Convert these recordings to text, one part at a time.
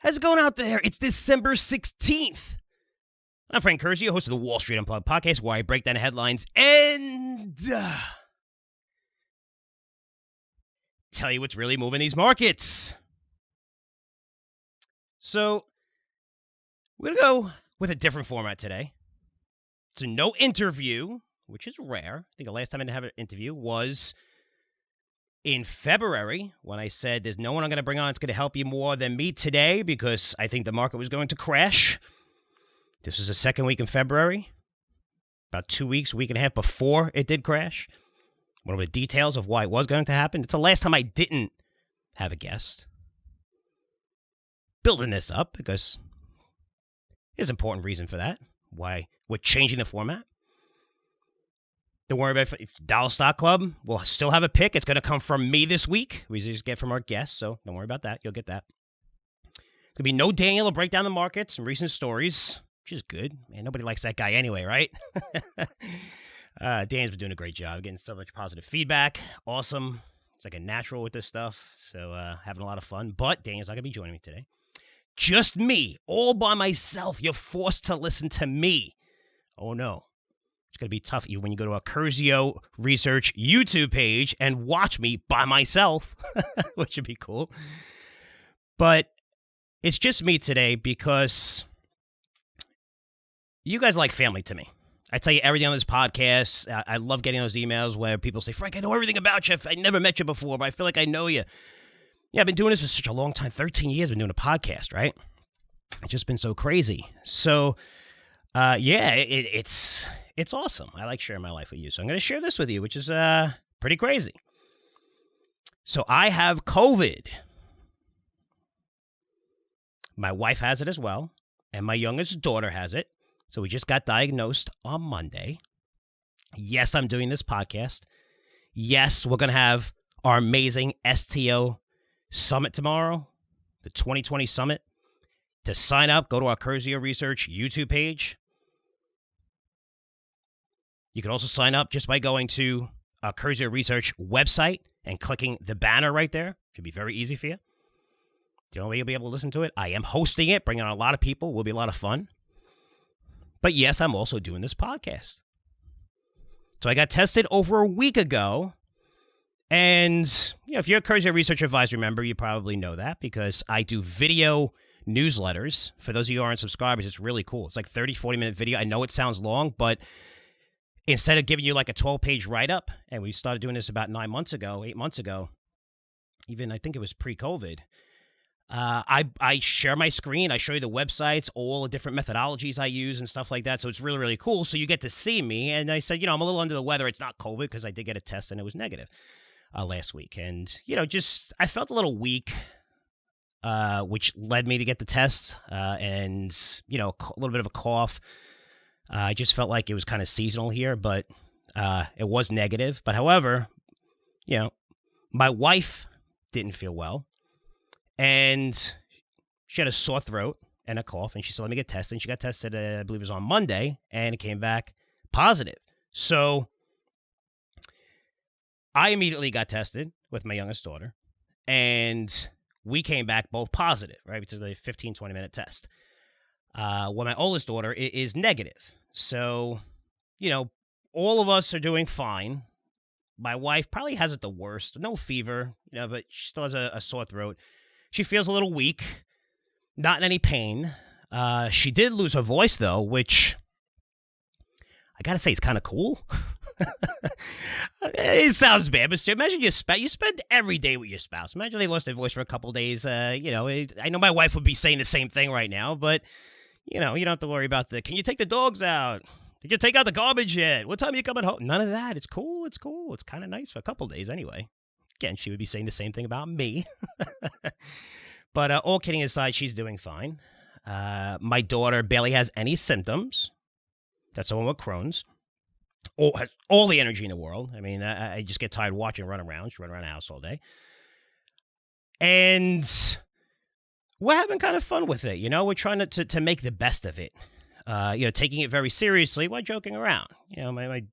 How's it going out there? It's December 16th. I'm Frank Curzio, host of the Wall Street Unplugged podcast, where I break down headlines and tell you what's really moving these markets. So, we're going to go with a different format today. So, no interview, which is rare. I think the last time I didn't have an interview was in February, when I said there's no one I'm going to bring on that's going to help you more than me today because I think the market was going to crash. This is the second week in February, about 2 weeks, a week and a half before it did crash. One of the details of why it was going to happen. It's the last time I didn't have a guest. Building this up because there's an important reason for that, why we're changing the format. Don't worry about if Dollar Stock Club. We'll still have a pick. It's going to come from me this week. We just get from our guests, so don't worry about that. You'll get that. There's going to be no Daniel to break down the markets and recent stories, which is good. Man, nobody likes that guy anyway, right? Dan's been doing a great job, getting so much positive feedback. Awesome. It's like a natural with this stuff, so having a lot of fun. But Daniel's not going to be joining me today. Just me, all by myself. You're forced to listen to me. Oh, no. It's going to be tough even when you go to a Curzio Research YouTube page and watch me by myself, which would be cool. But it's just me today because you guys are like family to me. I tell you everything on this podcast. I love getting those emails where people say, Frank, I know everything about you. I never met you before, but I feel like I know you. Yeah, I've been doing this for such a long time. 13 years I've been doing a podcast, right? It's just been so crazy. So, it's awesome. I like sharing my life with you. So I'm going to share this with you, which is pretty crazy. So I have COVID. My wife has it as well, and my youngest daughter has it. So we just got diagnosed on Monday. Yes, I'm doing this podcast. Yes, we're going to have our amazing STO Summit tomorrow, the 2020 Summit. To sign up, go to our Curzio Research YouTube page. You can also sign up just by going to our Curzio Research website and clicking the banner right there. Should be very easy for you. The only way you'll be able to listen to it. I am hosting it, bringing on a lot of people. Will be a lot of fun. But yes, I'm also doing this podcast. So I got tested over a week ago. And if you're a Curzio Research Advisory member, you probably know that because I do video newsletters. For those of you who aren't subscribers, it's really cool. It's like 30, 40-minute video. I know it sounds long, but instead of giving you like a 12-page write-up, and we started doing this about 8 months ago, even I think it was pre-COVID, I share my screen. I show you the websites, all the different methodologies I use and stuff like that. So it's really, really cool. So you get to see me. And I said, I'm a little under the weather. It's not COVID because I did get a test and it was negative last week. And, I felt a little weak, which led me to get the test and, a little bit of a cough. I just felt like it was kind of seasonal here, but it was negative. But however, my wife didn't feel well, and she had a sore throat and a cough, and she said, let me get tested. And she got tested, I believe it was on Monday, and it came back positive. So I immediately got tested with my youngest daughter, and we came back both positive, right? Because of a 15, 20-minute test. Well, my oldest daughter is negative. So, all of us are doing fine. My wife probably has it the worst. No fever, but she still has a sore throat. She feels a little weak, not in any pain. She did lose her voice, though, which I got to say is kind of cool. It sounds bad, but imagine you spend every day with your spouse. Imagine they lost their voice for a couple of days. I know my wife would be saying the same thing right now, but you don't have to worry about can you take the dogs out? Did you take out the garbage yet? What time are you coming home? None of that. It's cool. It's cool. It's kind of nice for a couple of days anyway. Again, she would be saying the same thing about me. But all kidding aside, she's doing fine. My daughter barely has any symptoms. That's the one with Crohn's. Has all the energy in the world. I mean, I just get tired watching her run around. She runs around the house all day. And we're having kind of fun with it. We're trying to make the best of it. Taking it very seriously while joking around. My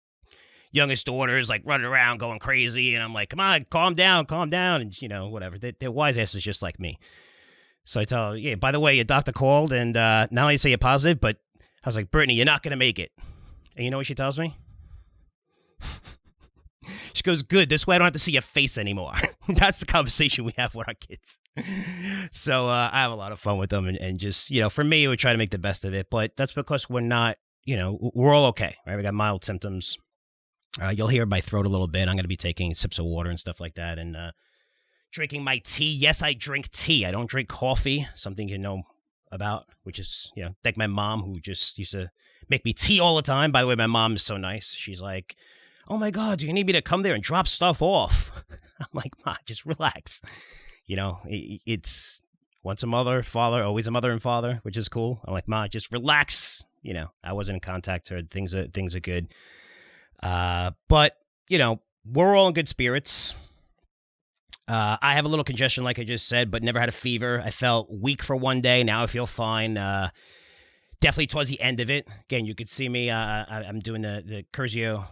youngest daughter is like running around going crazy. And I'm like, come on, calm down. And, whatever. Their wise ass is just like me. So I tell her, yeah, by the way, your doctor called and not only say you're positive, but I was like, Brittany, you're not going to make it. And you know what she tells me? She goes, good, this way I don't have to see your face anymore. That's the conversation we have with our kids. So I have a lot of fun with them and just, for me, we try to make the best of it. But that's because we're not, we're all okay, right? We got mild symptoms. You'll hear my throat a little bit. I'm going to be taking sips of water and stuff like that and drinking my tea. Yes, I drink tea. I don't drink coffee, something you know about, which is, thank my mom who just used to make me tea all the time. By the way, my mom is so nice. She's like, oh my God, do you need me to come there and drop stuff off? I'm like, Ma, just relax. It's once a mother, father, always a mother and father, which is cool. I'm like, Ma, just relax. I wasn't in contact with her. Things are good. But, we're all in good spirits. I have a little congestion, like I just said, but never had a fever. I felt weak for one day. Now I feel fine. Definitely towards the end of it. Again, you could see me. I'm doing the Curzio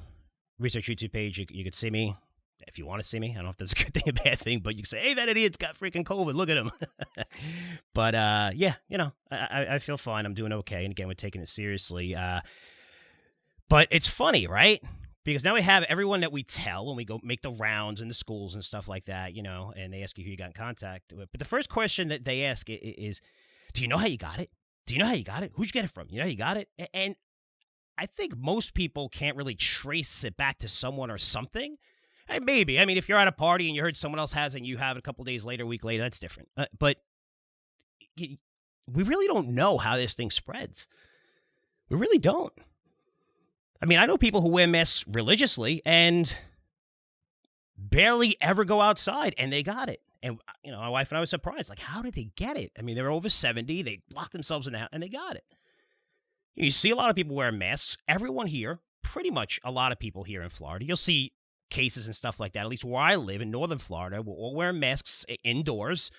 research YouTube page. You could see me if you want to see me. I don't know if that's a good thing or bad thing, but you can say, hey, that idiot's got freaking COVID. Look at him. But yeah, I feel fine. I'm doing okay. And again, we're taking it seriously. But it's funny, right? Because now we have everyone that we tell when we go make the rounds in the schools and stuff like that, and they ask you who you got in contact with. But the first question that they ask is, do you know how you got it? Do you know how you got it? Who'd you get it from? You know how you got it? And I think most people can't really trace it back to someone or something. Maybe. I mean, if you're at a party and you heard someone else has it and you have it a couple days later, a week later, that's different. But we really don't know how this thing spreads. We really don't. I mean, I know people who wear masks religiously and barely ever go outside, and they got it. And, my wife and I were surprised. Like, how did they get it? I mean, they were over 70. They locked themselves in the house, and they got it. You see a lot of people wearing masks. Everyone here, pretty much a lot of people here in Florida, you'll see cases and stuff like that. At least where I live in northern Florida, we're all wearing masks indoors.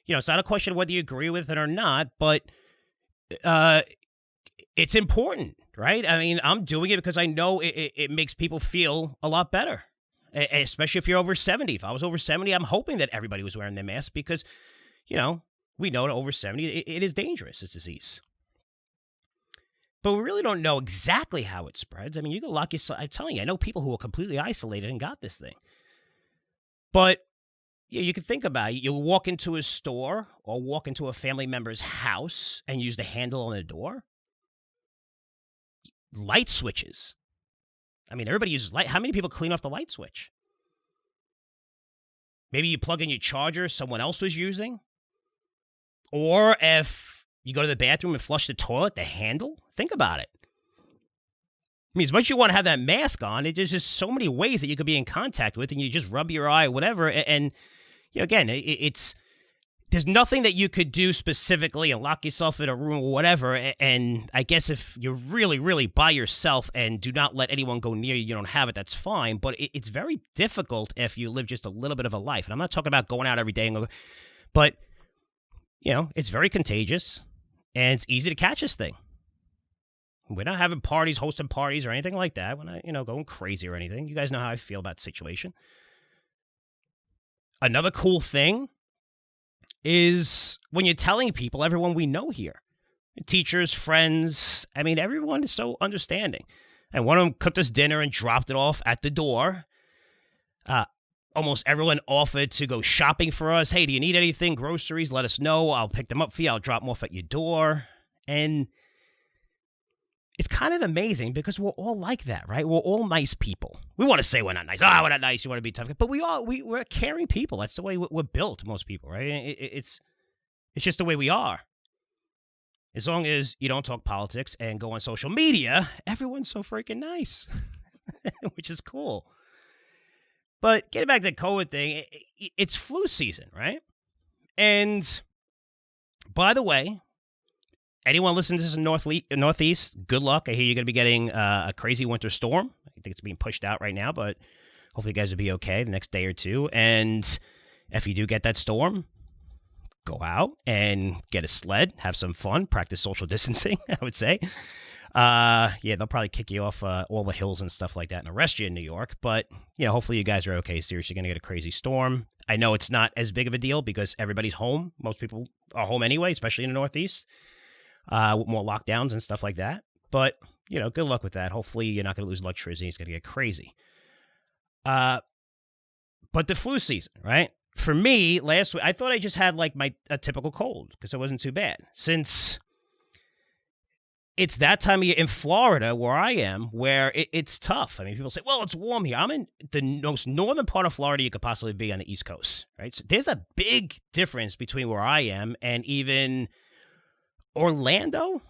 It's not a question of whether you agree with it or not, but it's important, right? I mean, I'm doing it because I know it makes people feel a lot better, especially if you're over 70. If I was over 70, I'm hoping that everybody was wearing their mask because, we know that over 70, it is dangerous, this disease. But we really don't know exactly how it spreads. I mean, you can lock yourself. I'm telling you, I know people who are completely isolated and got this thing. But you can think about it. You walk into a store or walk into a family member's house and use the handle on the door. Light switches. I mean, everybody uses light. How many people clean off the light switch? Maybe you plug in your charger someone else was using. Or if you go to the bathroom and flush the toilet, the handle. Think about it. I mean, as much as you want to have that mask on, there's just so many ways that you could be in contact with, and you just rub your eye or whatever. And again, there's nothing that you could do specifically and lock yourself in a room or whatever. And I guess if you're really, really by yourself and do not let anyone go near you, you don't have it, that's fine. But it's very difficult if you live just a little bit of a life. And I'm not talking about going out every day, but, it's very contagious and it's easy to catch this thing. We're not having parties, hosting parties or anything like that. We're not, going crazy or anything. You guys know how I feel about the situation. Another cool thing is when you're telling people, everyone we know here, teachers, friends, I mean, everyone is so understanding. And one of them cooked us dinner and dropped it off at the door. Almost everyone offered to go shopping for us. Hey, do you need anything? Groceries? Let us know. I'll pick them up for you. I'll drop them off at your door. And it's kind of amazing because we're all like that, right? We're all nice people. We want to say we're not nice. We're not nice. You want to be tough. But we're caring people. That's the way we're built, most people, right? It's just the way we are. As long as you don't talk politics and go on social media, everyone's so freaking nice, which is cool. But getting back to the COVID thing, it's flu season, right? And by the way, anyone listening to this in Northeast, good luck. I hear you're going to be getting a crazy winter storm. I think it's being pushed out right now, but hopefully you guys will be okay the next day or two. And if you do get that storm, go out and get a sled, have some fun, practice social distancing, I would say. Yeah, they'll probably kick you off all the hills and stuff like that and arrest you in New York. But, hopefully you guys are okay. Seriously, you're going to get a crazy storm. I know it's not as big of a deal because everybody's home. Most people are home anyway, especially in the Northeast, with more lockdowns and stuff like that. But, good luck with that. Hopefully you're not going to lose electricity. It's going to get crazy. But the flu season, right? For me, last week, I thought I just had like a typical cold because it wasn't too bad. Since it's that time of year in Florida where I am, where it's tough. I mean, people say, well, it's warm here. I'm in the most northern part of Florida you could possibly be on the East Coast, right? So there's a big difference between where I am and even Orlando,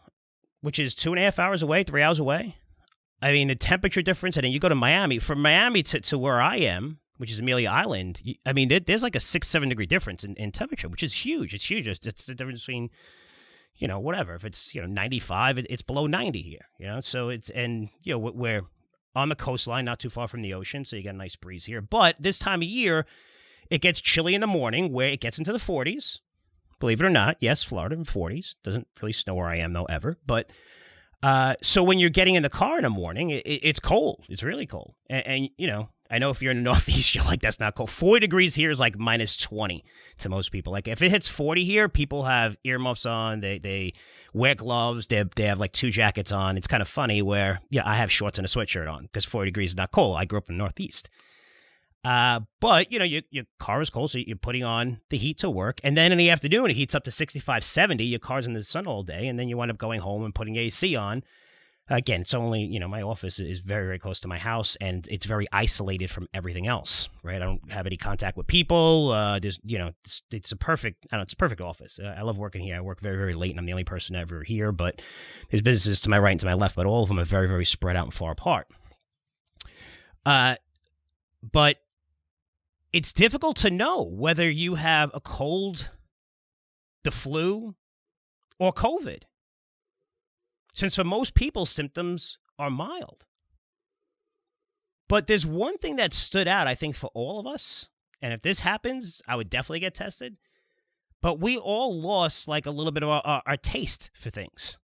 which is 2.5 hours away, 3 hours away. I mean, the temperature difference, and then you go to Miami. From Miami to where I am, which is Amelia Island, I mean, there's like a 6-7 degree difference in temperature, which is huge. It's huge. It's the difference between, whatever. If it's, 95, it's below 90 here, So it's, and, we're on the coastline, not too far from the ocean, so you get a nice breeze here. But this time of year, it gets chilly in the morning where it gets into the 40s. Believe it or not, yes, Florida in 40s. Doesn't really snow where I am, though, ever. But so when you're getting in the car in the morning, it's cold. It's really cold. And I know if you're in the Northeast, you're like, that's not cold. 40 degrees here is like minus 20 to most people. Like if it hits 40 here, people have earmuffs on. They wear gloves. They have like 2 jackets on. It's kind of funny where, I have shorts and a sweatshirt on because 40 degrees is not cold. I grew up in the Northeast. But, your car is cold, so you're putting on the heat to work. And then in the afternoon, it heats up to 65, 70. Your car's in the sun all day. And then you wind up going home and putting AC on. Again, it's only, my office is very, very close to my house, and it's very isolated from everything else, right? I don't have any contact with people. There's, it's a perfect, it's a perfect office. I love working here. I work very, very late, and I'm the only person ever here, but there's businesses to my right and to my left, but all of them are very, very spread out and far apart. But it's difficult to know whether you have a cold, the flu, or COVID. Since for most people, symptoms are mild. But there's one thing that stood out, I think, for all of us. And if this happens, I would definitely get tested. But we all lost like a little bit of our taste for things.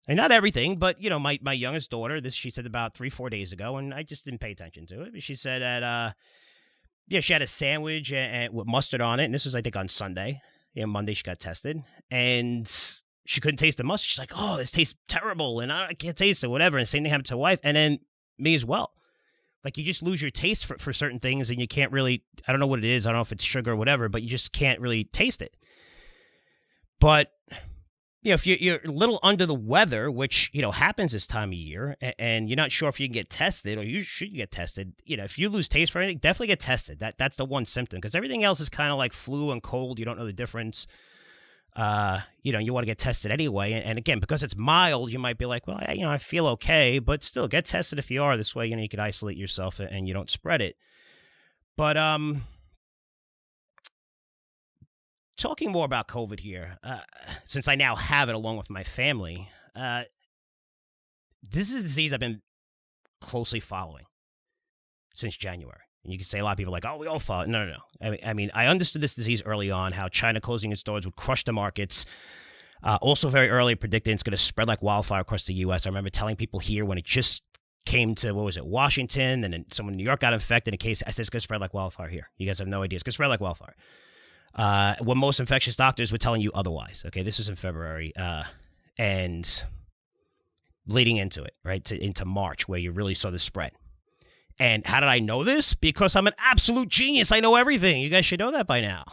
And not everything, but, my youngest daughter, she said about 3-4 days ago, and I just didn't pay attention to it. She said that, she had a sandwich and with mustard on it. And this was, I think, on Sunday. Monday she got tested. And she couldn't taste the mustard. She's like, oh, this tastes terrible, and I can't taste it, whatever. And same thing happened to her wife, and then me as well. Like, you just lose your taste for certain things, and you can't really, I don't know what it is. I don't know if it's sugar or whatever, but you just can't really taste it. But, if you're a little under the weather, which, happens this time of year, and you're not sure if you can get tested or you should get tested, if you lose taste for anything, definitely get tested. That's the one symptom, because everything else is kind of like flu and cold. You don't know the difference. You want to get tested anyway. And again, because it's mild, you might be like, well, I feel okay, but still get tested if you are. This way, you can isolate yourself and you don't spread it. But, talking more about COVID here, since I now have it along with my family, this is a disease I've been closely following since January. And you can say a lot of people are like, oh, we all follow. No. I mean, I understood this disease early on, how China closing its doors would crush the markets. Also very early predicted it's going to spread like wildfire across the U.S. I remember telling people here when it just came to, Washington, and then someone in New York got infected. In case I said it's going to spread like wildfire here. You guys have no idea. It's going to spread like wildfire. When most infectious doctors were telling you otherwise. Okay, this was in February, and leading into it, right, into March, where you really saw the spread. And how did I know this? Because I'm an absolute genius. I know everything. You guys should know that by now.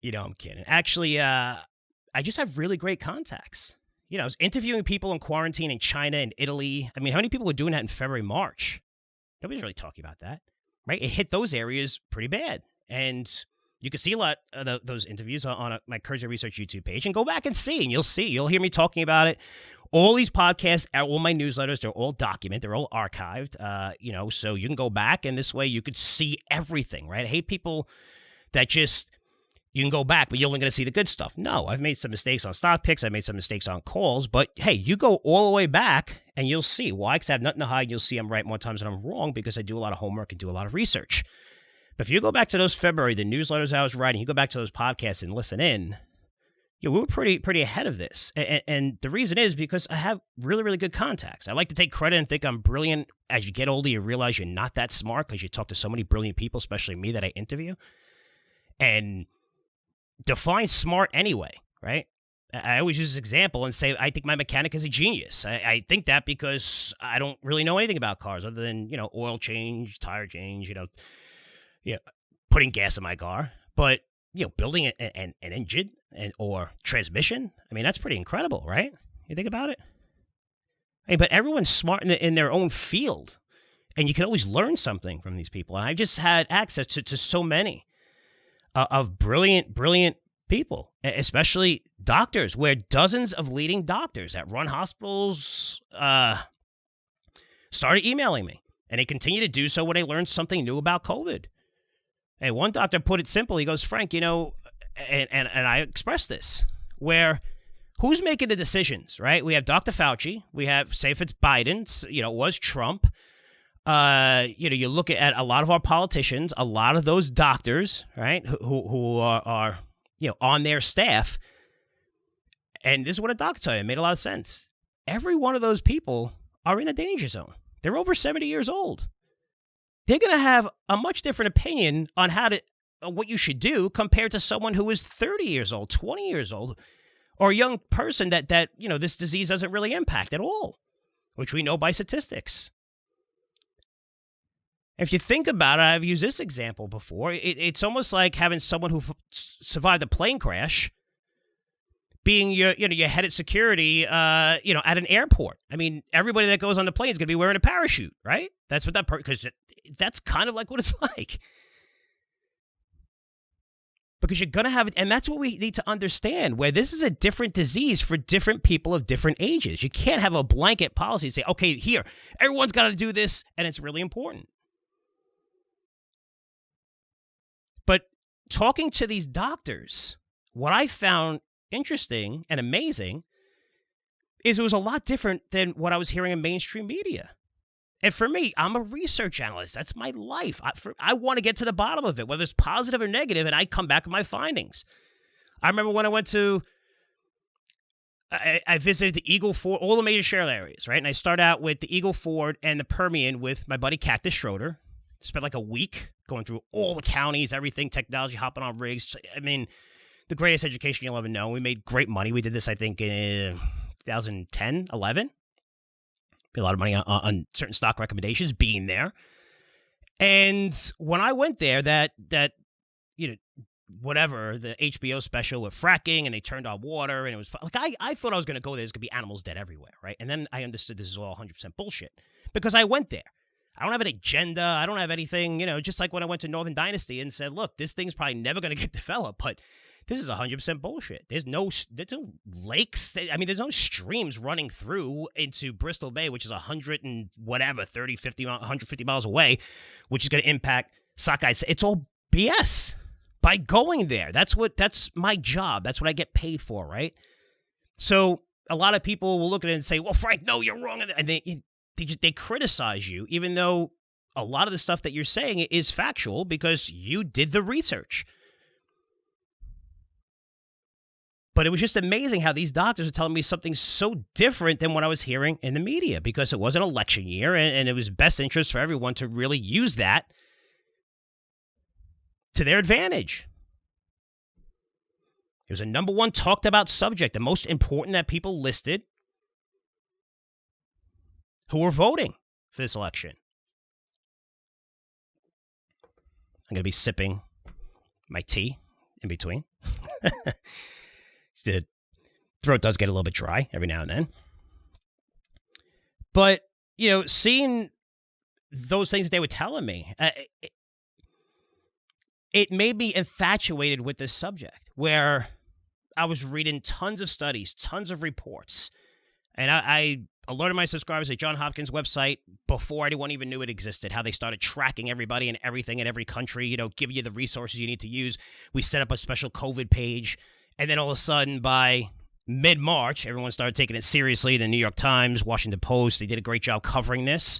I'm kidding. Actually, I just have really great contacts. I was interviewing people in quarantine in China and Italy. I mean, how many people were doing that in February, March? Nobody's really talking about that, right? It hit those areas pretty bad. And you can see a lot of those interviews on my Curzio Research YouTube page, and go back and see, and you'll hear me talking about it. All these podcasts, all my newsletters, they're all documented. They're all archived, so you can go back, and this way you could see everything, right? I hate people that just, you can go back, but you're only going to see the good stuff. No, I've made some mistakes on stock picks. I've made some mistakes on calls, but hey, you go all the way back, and you'll see. Why? Because I have nothing to hide. You'll see I'm right more times than I'm wrong, because I do a lot of homework and do a lot of research. But if you go back to those February, the newsletters I was writing, you go back to those podcasts and listen in, we were pretty ahead of this. And the reason is because I have really, really good contacts. I like to take credit and think I'm brilliant. As you get older, you realize you're not that smart because you talk to so many brilliant people, especially me that I interview. And define smart anyway, right? I always use this example and say, I think my mechanic is a genius. I think that because I don't really know anything about cars other than, oil change, tire change, putting gas in my car. But, building an engine or transmission, I mean, that's pretty incredible, right? You think about it? But everyone's smart in their own field, and you can always learn something from these people. And I've just had access to so many of brilliant people, especially doctors, where dozens of leading doctors that run hospitals started emailing me, and they continue to do so when they learn something new about COVID. And one doctor put it simple. He goes, Frank, and I expressed this, where who's making the decisions, right? We have Dr. Fauci. We have, say if it's Biden, it was Trump. You look at a lot of our politicians, a lot of those doctors, right, who are on their staff. And this is what a doctor told you. It made a lot of sense. Every one of those people are in a danger zone. They're over 70 years old. They're going to have a much different opinion on what you should do compared to someone who is 30 years old, 20 years old, or a young person that this disease doesn't really impact at all, which we know by statistics. If you think about it, I've used this example before. It's almost like having someone who survived a plane crash being your head at security, at an airport. I mean, everybody that goes on the plane is going to be wearing a parachute, right? That's what because that's kind of like what it's like. Because you're going to have it, and that's what we need to understand, where this is a different disease for different people of different ages. You can't have a blanket policy and say, okay, here, everyone's got to do this, and it's really important. But talking to these doctors, what I found interesting and amazing is it was a lot different than what I was hearing in mainstream media. And for me, I'm a research analyst. That's my life. I want to get to the bottom of it, whether it's positive or negative, and I come back with my findings. I remember when I went to, I visited the Eagle Ford, all the major shale areas, right? And I start out with the Eagle Ford and the Permian with my buddy Cactus Schroeder. Spent like a week going through all the counties, everything, technology, hopping on rigs. I mean, the greatest education you'll ever know. We made great money. We did this, I think, in 2010, 11. A lot of money on certain stock recommendations being there. And when I went there, that whatever, the HBO special with fracking, and they turned on water, and it was like, I thought I was going to go there. There's going to be animals dead everywhere, right? And then I understood this is all 100% bullshit because I went there. I don't have an agenda. I don't have anything, just like when I went to Northern Dynasty and said, look, this thing's probably never going to get developed, but this is 100% bullshit. There's no lakes. I mean, there's no streams running through into Bristol Bay, which is 100 and whatever, 30, 50, 150 miles away, which is going to impact sockeye. It's all BS. By going there, that's my job. That's what I get paid for, right? So a lot of people will look at it and say, well, Frank, no, you're wrong. And they criticize you, even though a lot of the stuff that you're saying is factual because you did the research. But it was just amazing how these doctors are telling me something so different than what I was hearing in the media because it was an election year and it was best interest for everyone to really use that to their advantage. It was a number one talked about subject, the most important that people listed who were voting for this election. I'm going to be sipping my tea in between. The throat does get a little bit dry every now and then. But, seeing those things that they were telling me, it made me infatuated with this subject where I was reading tons of studies, tons of reports. And I alerted my subscribers at John Hopkins' website before anyone even knew it existed, how they started tracking everybody and everything in every country, giving you the resources you need to use. We set up a special COVID page. And then all of a sudden, by mid-March, everyone started taking it seriously. The New York Times, Washington Post, they did a great job covering this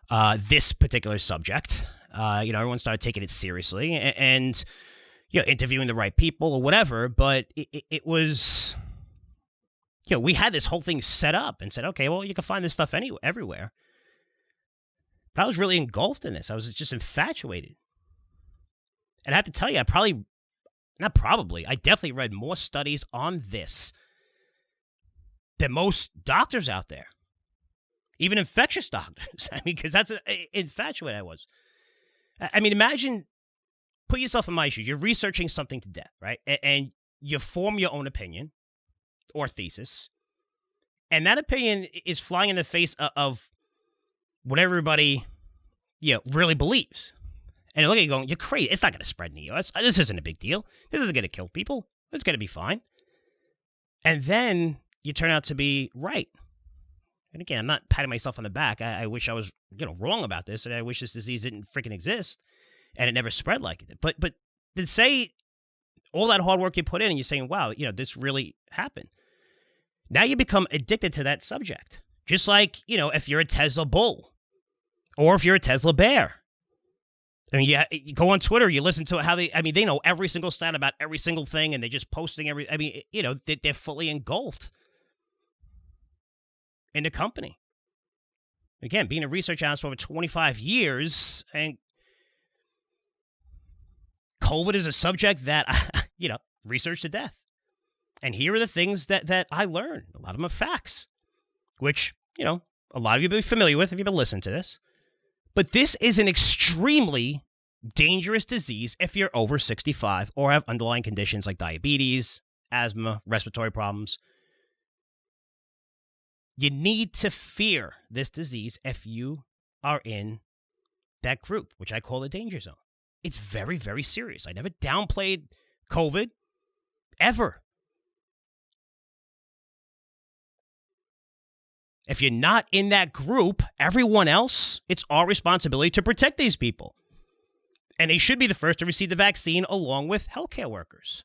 particular subject. Everyone started taking it seriously. And interviewing the right people or whatever. But it was, we had this whole thing set up and said, okay, well, you can find this stuff everywhere. But I was really engulfed in this. I was just infatuated. And I have to tell you, I definitely read more studies on this than most doctors out there. Even infectious doctors. I mean, because that's how infatuated I was. I mean, imagine, put yourself in my shoes. You're researching something to death, right? And you form your own opinion or thesis. And that opinion is flying in the face of what everybody, really believes. And you look at you going, you're crazy. It's not going to spread in the U.S. This isn't a big deal. This isn't going to kill people. It's going to be fine. And then you turn out to be right. And again, I'm not patting myself on the back. I wish I was, wrong about this, and I wish this disease didn't freaking exist, and it never spread like it did. But to say all that hard work you put in, and you're saying, wow, this really happened. Now you become addicted to that subject. Just like, if you're a Tesla bull, or if you're a Tesla bear. I mean, you go on Twitter, you listen to how they know every single stat about every single thing, and they're just posting they're fully engulfed in the company. Again, being a research analyst for over 25 years, and COVID is a subject that, research to death. And here are the things that I learned. A lot of them are facts, which, a lot of you will be familiar with if you've been listening to this. But this is an extremely dangerous disease if you're over 65 or have underlying conditions like diabetes, asthma, respiratory problems. You need to fear this disease if you are in that group, which I call the danger zone. It's very, very serious. I never downplayed COVID, ever. If you're not in that group, everyone else, it's our responsibility to protect these people. And they should be the first to receive the vaccine along with healthcare workers.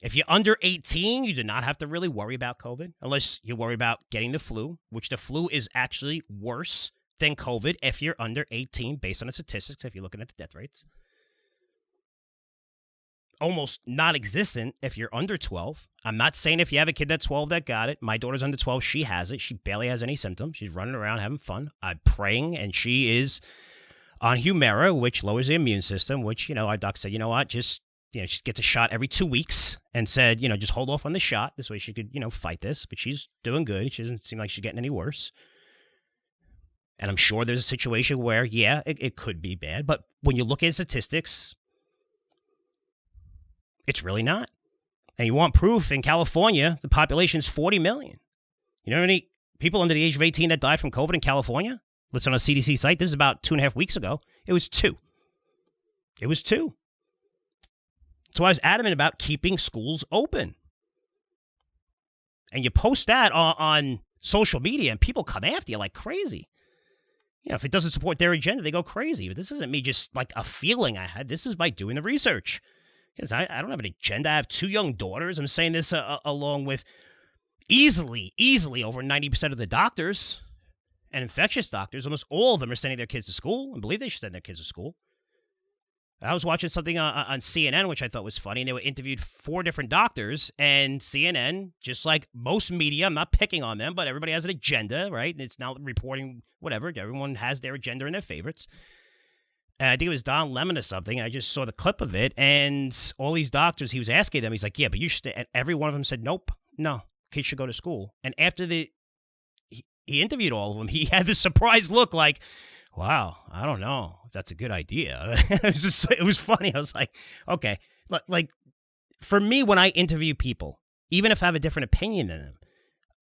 If you're under 18, you do not have to really worry about COVID unless you worry about getting the flu, which the flu is actually worse than COVID if you're under 18 based on the statistics, if you're looking at the death rates. Almost non-existent if you're under 12. I'm not saying if you have a kid that's 12 that got it. My daughter's under 12. She has it. She barely has any symptoms. She's running around having fun. I'm praying, and she is on Humira, which lowers the immune system, which, our doc said, she gets a shot every 2 weeks and said, just hold off on the shot. This way she could, fight this. But she's doing good. She doesn't seem like she's getting any worse. And I'm sure there's a situation where, it could be bad. But when you look at statistics, it's really not. And you want proof, in California, the population's 40 million. You know how many people under the age of 18 that died from COVID in California? Let's on a CDC site. This is about 2.5 weeks ago. It was 2. It was 2. So I was adamant about keeping schools open. And you post that on social media, and people come after you like crazy. If it doesn't support their agenda, they go crazy. But this isn't me just like a feeling I had. This is by doing the research. Because I don't have an agenda. I have 2 young daughters. I'm saying this along with easily over 90% of the doctors and infectious doctors. Almost all of them are sending their kids to school and believe they should send their kids to school. I was watching something on CNN, which I thought was funny, and they were interviewed 4 different doctors, and CNN, just like most media, I'm not picking on them, but everybody has an agenda, right? And it's now reporting whatever. Everyone has their agenda and their favorites. I think it was Don Lemon or something. I just saw the clip of it, and all these doctors, he was asking them, he's like, yeah, but you should, and every one of them said, nope, no, kids should go to school. And after he interviewed all of them, he had this surprised look like, wow, I don't know if that's a good idea. It was funny. I was like, okay, like for me, when I interview people, even if I have a different opinion than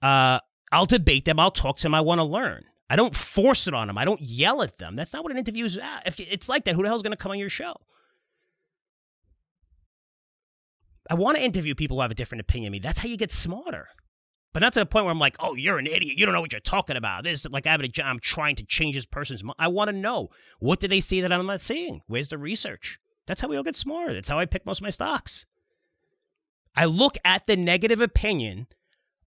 them, I'll debate them. I'll talk to them. I want to learn. I don't force it on them. I don't yell at them. That's not what an interview is. If it's like that, who the hell is going to come on your show? I want to interview people who have a different opinion than me. That's how you get smarter. But not to the point where I'm like, oh, you're an idiot. You don't know what you're talking about. This like I'm trying to change this person's mind. I want to know, what did they see that I'm not seeing? Where's the research? That's how we all get smarter. That's how I pick most of my stocks. I look at the negative opinion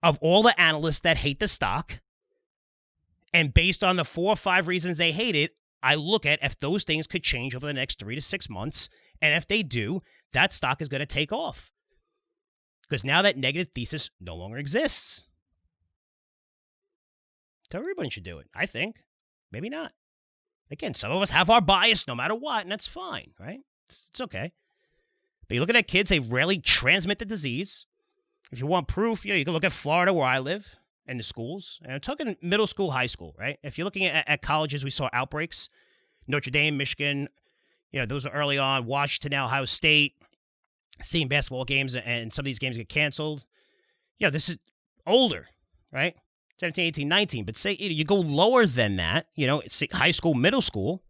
of all the analysts that hate the stock. And based on the 4 or 5 reasons they hate it, I look at if those things could change over the next 3 to 6 months. And if they do, that stock is going to take off. Because now that negative thesis no longer exists. So everybody should do it, I think. Maybe not. Again, some of us have our bias no matter what, and that's fine, right? It's okay. But you look at that kids, they rarely transmit the disease. If you want proof, you can look at Florida where I live and the schools. And I'm talking middle school, high school, right? If you're looking at colleges, we saw outbreaks. Notre Dame, Michigan, those are early on. Washington, Ohio State, seeing basketball games, and some of these games get canceled. This is older, right? 17, 18, 19. But say you go lower than that, it's high school, middle school.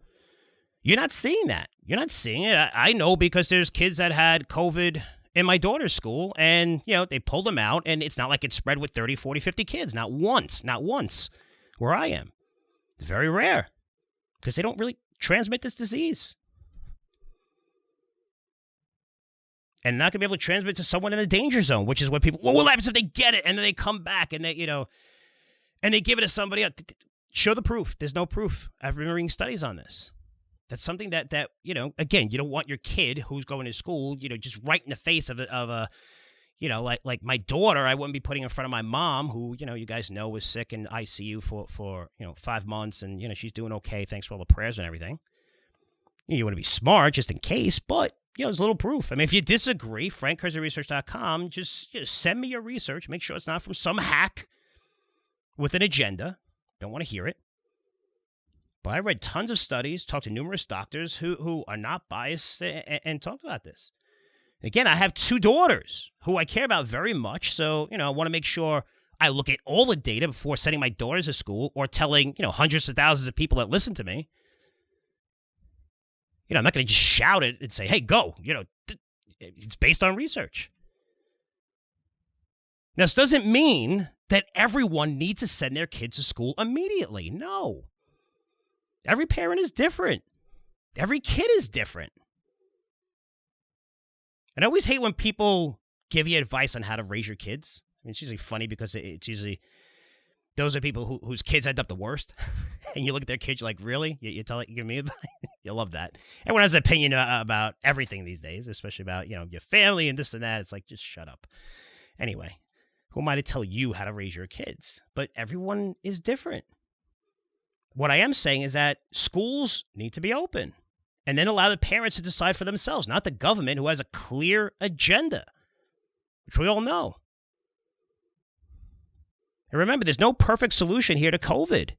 You're not seeing that. You're not seeing it. I know because there's kids that had COVID in my daughter's school, and, they pulled them out, and it's not like it spread with 30, 40, 50 kids. Not once where I am. It's very rare because they don't really transmit this disease. And not going to be able to transmit to someone in the danger zone, which is what people, what happens if they get it and then they come back and they, and they give it to somebody else? Show the proof. There's no proof. I've been reading studies on this. That's something that again, you don't want your kid who's going to school, just right in the face of a like my daughter, I wouldn't be putting in front of my mom, who, you guys know was sick in ICU for 5 months, and, she's doing okay. Thanks for all the prayers and everything. You want to be smart just in case, but, there's a little proof. I mean, if you disagree, frankcurzioresearch.com, just send me your research. Make sure it's not from some hack with an agenda. Don't want to hear it. But I read tons of studies, talked to numerous doctors who are not biased and talked about this. Again, I have 2 daughters who I care about very much. So, I want to make sure I look at all the data before sending my daughters to school or telling, hundreds of thousands of people that listen to me. I'm not going to just shout it and say, hey, go. It's based on research. Now, this doesn't mean that everyone needs to send their kids to school immediately. No. Every parent is different. Every kid is different. And I always hate when people give you advice on how to raise your kids. I mean, it's usually funny because it's usually those are people whose kids end up the worst. And you look at their kids, you're like, really? You give me advice? You'll love that. Everyone has an opinion about everything these days, especially about, your family and this and that. It's like, just shut up. Anyway, who am I to tell you how to raise your kids? But everyone is different. What I am saying is that schools need to be open and then allow the parents to decide for themselves, not the government, who has a clear agenda, which we all know. And remember, there's no perfect solution here to COVID.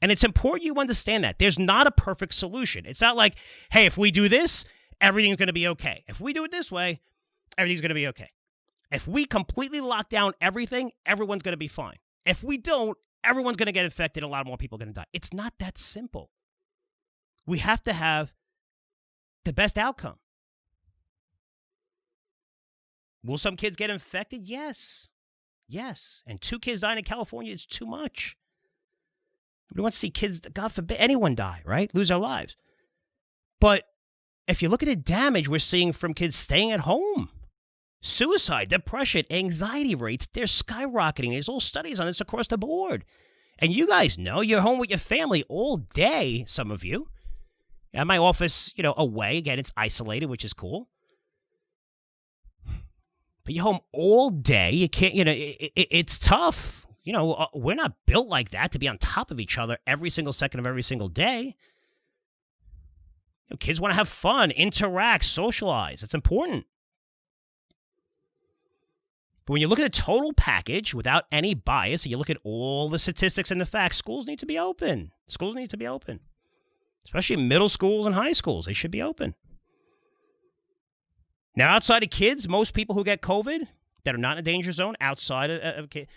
And it's important you understand that. There's not a perfect solution. It's not like, hey, if we do this, everything's going to be okay. If we do it this way, everything's going to be okay. If we completely lock down everything, everyone's going to be fine. If we don't, everyone's going to get infected. A lot more people are going to die. It's not that simple. We have to have the best outcome. Will some kids get infected? Yes. Yes. And 2 kids dying in California is too much. We want to see kids, God forbid, anyone die, right? Lose their lives. But if you look at the damage we're seeing from kids staying at home, suicide, depression, anxiety rates, they're skyrocketing. There's all studies on this across the board. And you guys know you're home with your family all day, some of you. At my office, away. Again, it's isolated, which is cool. But you're home all day. You can't, it's tough. We're not built like that to be on top of each other every single second of every single day. Kids want to have fun, interact, socialize. It's important. But when you look at the total package without any bias, and you look at all the statistics and the facts, schools need to be open. Schools need to be open. Especially middle schools and high schools. They should be open. Now, outside of kids, most people who get COVID that are not in a danger zone, outside of kids,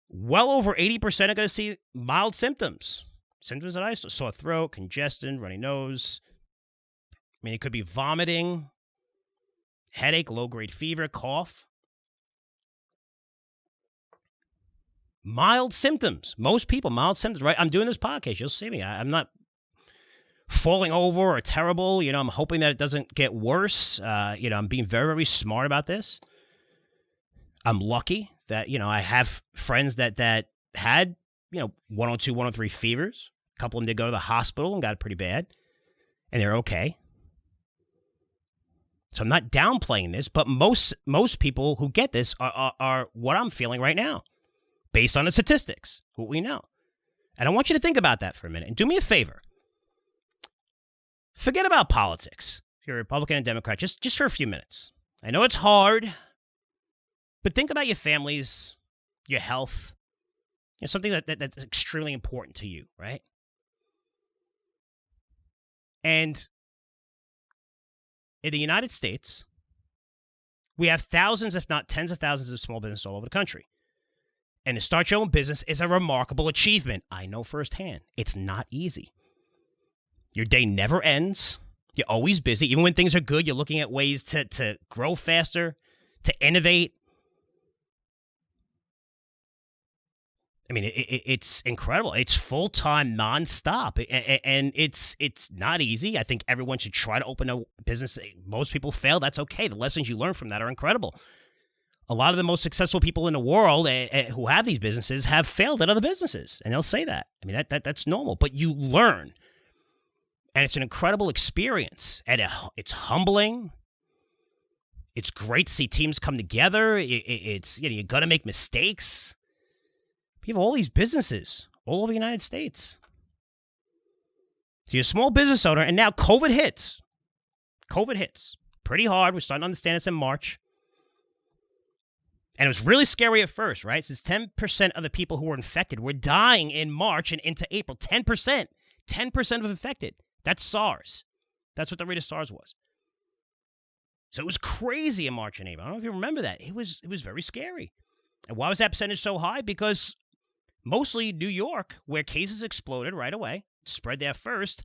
well over 80% are going to see mild symptoms. Symptoms that I saw: sore throat, congestion, runny nose. I mean, it could be vomiting, headache, low-grade fever, cough. Mild symptoms. Most people, mild symptoms, right? I'm doing this podcast. You'll see me. I'm not falling over or terrible. I'm hoping that it doesn't get worse. I'm being very, very smart about this. I'm lucky that, I have friends that had, 102, 103 fevers. A couple of them did go to the hospital and got it pretty bad. And they're okay. So I'm not downplaying this, but most people who get this are what I'm feeling right now, based on the statistics, what we know. And I want you to think about that for a minute. And do me a favor. Forget about politics. If you're a Republican and Democrat, just for a few minutes. I know it's hard, but think about your families, your health, something that's extremely important to you, right? And in the United States, we have thousands, if not tens of thousands of small businesses all over the country. And to start your own business is a remarkable achievement. I know firsthand. It's not easy. Your day never ends. You're always busy. Even when things are good, you're looking at ways to grow faster, to innovate. I mean, it's incredible. It's full-time, nonstop, and it's not easy. I think everyone should try to open a business. Most people fail. That's okay. The lessons you learn from that are incredible. A lot of the most successful people in the world who have these businesses have failed at other businesses, and they'll say that. I mean, that's normal, but you learn, and it's an incredible experience, and it's humbling. It's great to see teams come together. It's you're going to make mistakes. You have all these businesses all over the United States. So you're a small business owner, and now COVID hits. COVID hits pretty hard. We're starting to understand this in March. And it was really scary at first, right? Since 10% of the people who were infected were dying in March and into April. 10%. 10% of infected. That's SARS. That's what the rate of SARS was. So it was crazy in March and April. I don't know if you remember that. It was very scary. And why was that percentage so high? Because mostly New York, where cases exploded right away, spread there first,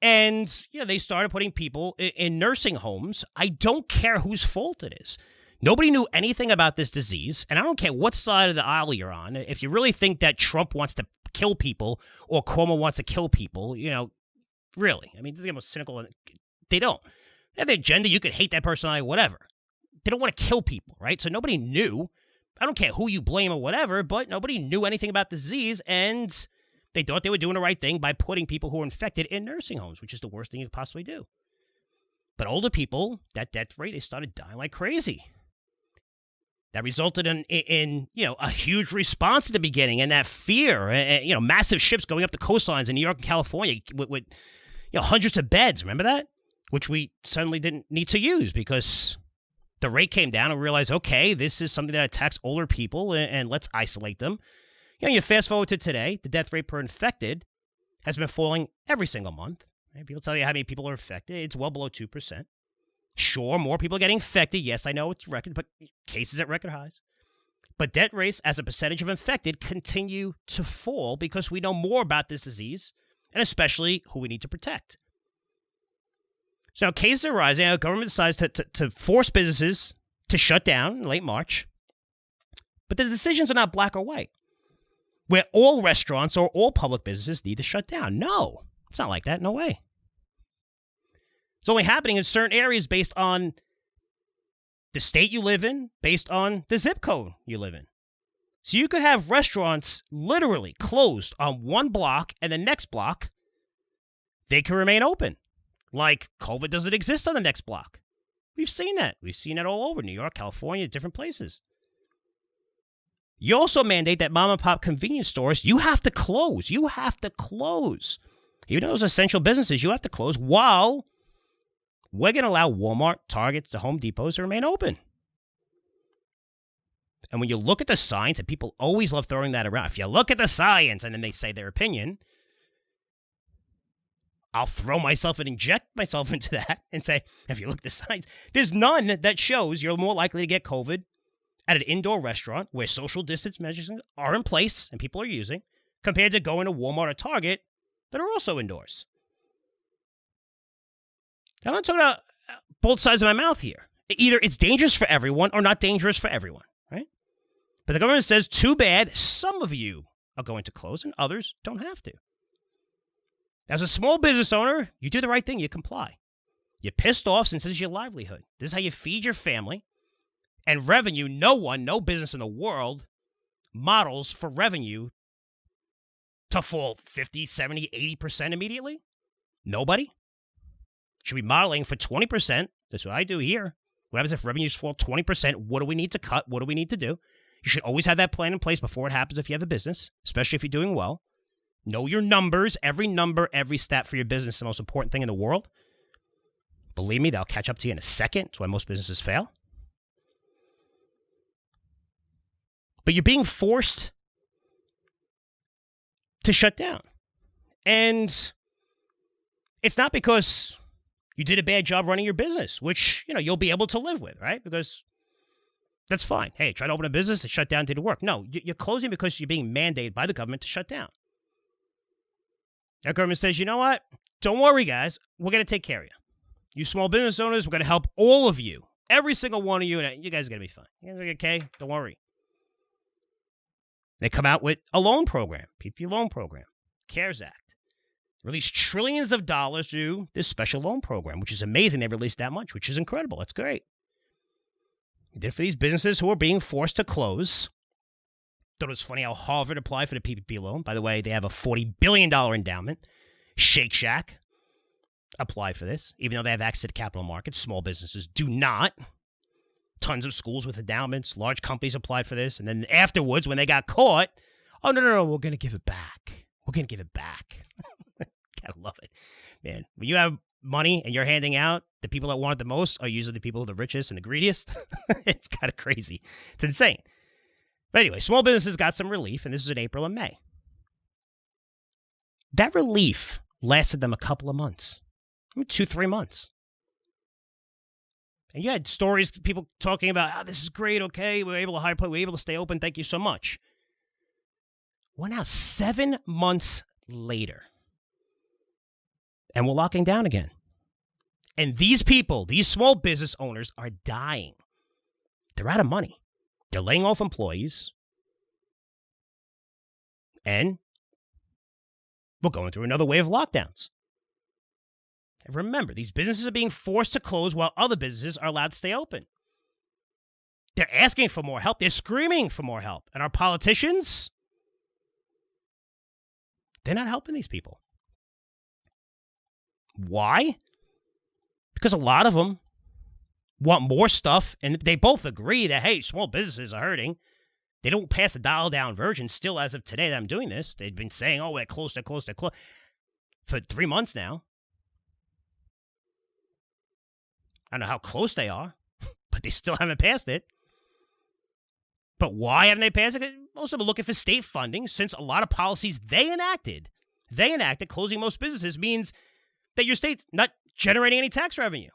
and they started putting people in nursing homes. I don't care whose fault it is. Nobody knew anything about this disease, and I don't care what side of the aisle you're on. If you really think that Trump wants to kill people or Cuomo wants to kill people, really. I mean, this is the most cynical. They don't. They have the agenda. You could hate that personality, whatever. They don't want to kill people, right? So nobody knew. I don't care who you blame or whatever, but nobody knew anything about the disease, and they thought they were doing the right thing by putting people who were infected in nursing homes, which is the worst thing you could possibly do. But older people, that death rate, they started dying like crazy. That resulted in a huge response at the beginning, and that fear, massive ships going up the coastlines in New York and California with hundreds of beds. Remember that? Which we suddenly didn't need to use because the rate came down and we realized, okay, this is something that attacks older people and let's isolate them. You fast forward to today, the death rate per infected has been falling every single month. Right? People tell you how many people are infected. It's well below 2%. Sure, more people are getting infected. Yes, I know it's record, but cases at record highs. But death rates as a percentage of infected continue to fall because we know more about this disease and especially who we need to protect. So cases are rising. The government decides to force businesses to shut down in late March. But the decisions are not black or white, where all restaurants or all public businesses need to shut down. No, it's not like that. No way. It's only happening in certain areas based on the state you live in, based on the zip code you live in. So you could have restaurants literally closed on one block and the next block, they can remain open. Like COVID doesn't exist on the next block. We've seen that. We've seen it all over New York, California, different places. You also mandate that mom and pop convenience stores, you have to close. You have to close. Even those essential businesses, you have to close while we're going to allow Walmart, Targets, the Home Depots to remain open. And when you look at the science, and people always love throwing that around. If you look at the science and then they say their opinion, I'll throw myself and inject myself into that and say, if you look at the science, there's none that shows you're more likely to get COVID at an indoor restaurant where social distance measures are in place and people are using compared to going to Walmart or Target that are also indoors. I'm not talking about both sides of my mouth here. Either it's dangerous for everyone or not dangerous for everyone, right? But the government says, too bad, some of you are going to close and others don't have to. As a small business owner, you do the right thing. You comply. You're pissed off since this is your livelihood. This is how you feed your family. And revenue, no business in the world models for revenue to fall 50, 70, 80% immediately. Nobody. Should be modeling for 20% That's what I do here. What happens if revenues fall 20%? What do we need to cut? What do we need to do? You should always have that plan in place before it happens if you have a business, especially if you're doing well. Know your numbers. Every number, every stat for your business is the most important thing in the world. Believe me, they'll catch up to you in a second. That's why most businesses fail. But you're being forced to shut down. And it's not because you did a bad job running your business, which, you'll be able to live with, right? Because that's fine. Hey, try to open a business, it shut down, didn't work. No, you're closing because you're being mandated by the government to shut down. That government says, you know what? Don't worry, guys. We're going to take care of you. You small business owners, we're going to help all of you. Every single one of you, and you guys are going to be fine. You guys are okay? Don't worry. They come out with a loan program, PPP loan program, CARES Act. Release trillions of dollars through this special loan program, which is amazing. They released that much, which is incredible. That's great. They did it for these businesses who are being forced to close. Thought it was funny how Harvard applied for the PPP loan. By the way, they have a $40 billion endowment. Shake Shack applied for this, even though they have access to the capital markets. Small businesses do not. Tons of schools with endowments. Large companies applied for this. And then afterwards, when they got caught, oh, no, we're going to give it back. We're going to give it back. Gotta love it. Man, when you have money and you're handing out, the people that want it the most are usually the people who are the richest and the greediest. It's kind of crazy. It's insane. But anyway, small businesses got some relief, and this is in April and May. That relief lasted them a couple of months. 2-3 months. And you had stories, people talking about, this is great, okay, we're able to hire, we're able to stay open, thank you so much. We're now 7 months later. And we're locking down again. And these people, these small business owners are dying. They're out of money. They're laying off employees. And we're going through another wave of lockdowns. And remember, these businesses are being forced to close while other businesses are allowed to stay open. They're asking for more help. They're screaming for more help. And our politicians, they're not helping these people. Why? Because a lot of them want more stuff, and they both agree that, hey, small businesses are hurting. They don't pass a dial-down version still as of today that I'm doing this. They've been saying, oh, they're close for 3 months now. I don't know how close they are, but they still haven't passed it. But why haven't they passed it? Most of them are looking for state funding, since a lot of policies they enacted, closing most businesses means that your state's not generating any tax revenue.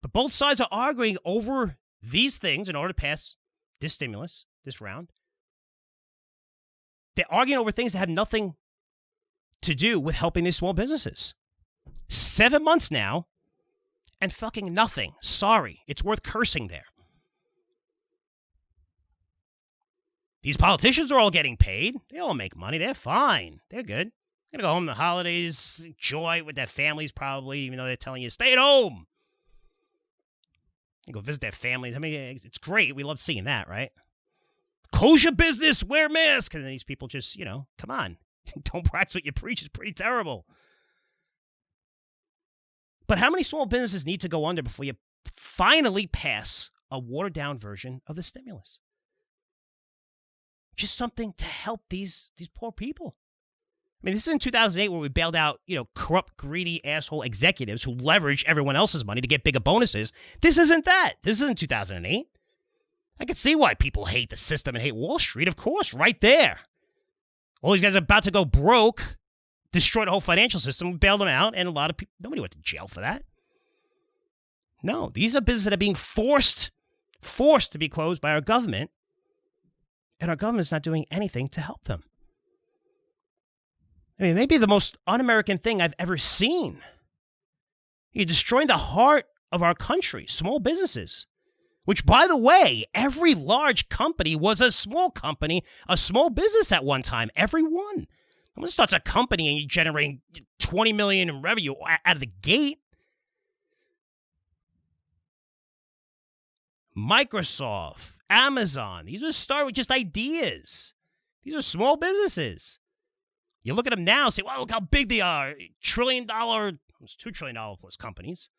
But both sides are arguing over these things in order to pass this stimulus, this round. They're arguing over things that have nothing to do with helping these small businesses. 7 months now, and fucking nothing. Sorry, it's worth cursing there. These politicians are all getting paid. They all make money. They're fine. They're good. They're going to go home the holidays, enjoy with their families probably, even though they're telling you, stay at home. They go visit their families. I mean, it's great. We love seeing that, right? Close your business, wear masks. And these people just, come on. Don't practice what you preach. It's pretty terrible. But how many small businesses need to go under before you finally pass a watered-down version of the stimulus? Just something to help these poor people. I mean, this is in 2008 where we bailed out, corrupt, greedy, asshole executives who leverage everyone else's money to get bigger bonuses. This isn't that. This isn't 2008. I can see why people hate the system and hate Wall Street, of course, right there. All these guys are about to go broke, destroy the whole financial system, bail them out, and a lot of people, nobody went to jail for that. No, these are businesses that are being forced to be closed by our government, and our government's not doing anything to help them. I mean, maybe the most un-American thing I've ever seen. You're destroying the heart of our country, small businesses. Which, by the way, every large company was a small company, a small business at one time. Every one. Someone starts a company and you're generating $20 million in revenue out of the gate. Microsoft, Amazon, these are start with just ideas. These are small businesses. You look at them now and say, well, look how big they are. $1 trillion, it's $2 trillion plus companies.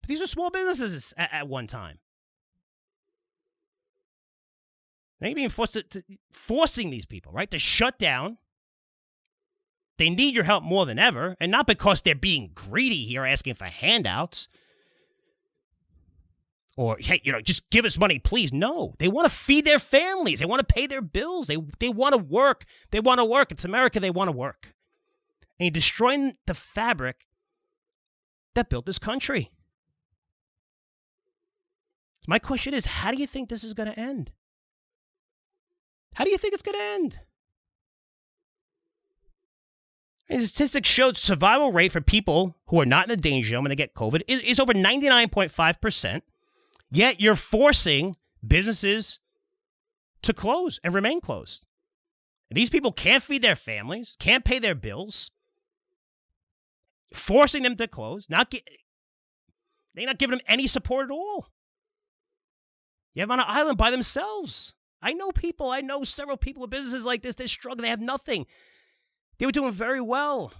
But these are small businesses at one time. They're being forcing these people, right, to shut down. They need your help more than ever, and not because they're being greedy here, asking for handouts. Or, hey, just give us money, please. No, they want to feed their families. They want to pay their bills. They want to work. They want to work. It's America. They want to work. And you're destroying the fabric that built this country. My question is, how do you think this is going to end? How do you think it's going to end? And statistics showed survival rate for people who are not in the danger zone when they get COVID is over 99.5%. Yet you're forcing businesses to close and remain closed. And these people can't feed their families, can't pay their bills, forcing them to close. They're not giving them any support at all. You have them on an island by themselves. I know several people with businesses like this. They're struggling. They have nothing. They were doing very well.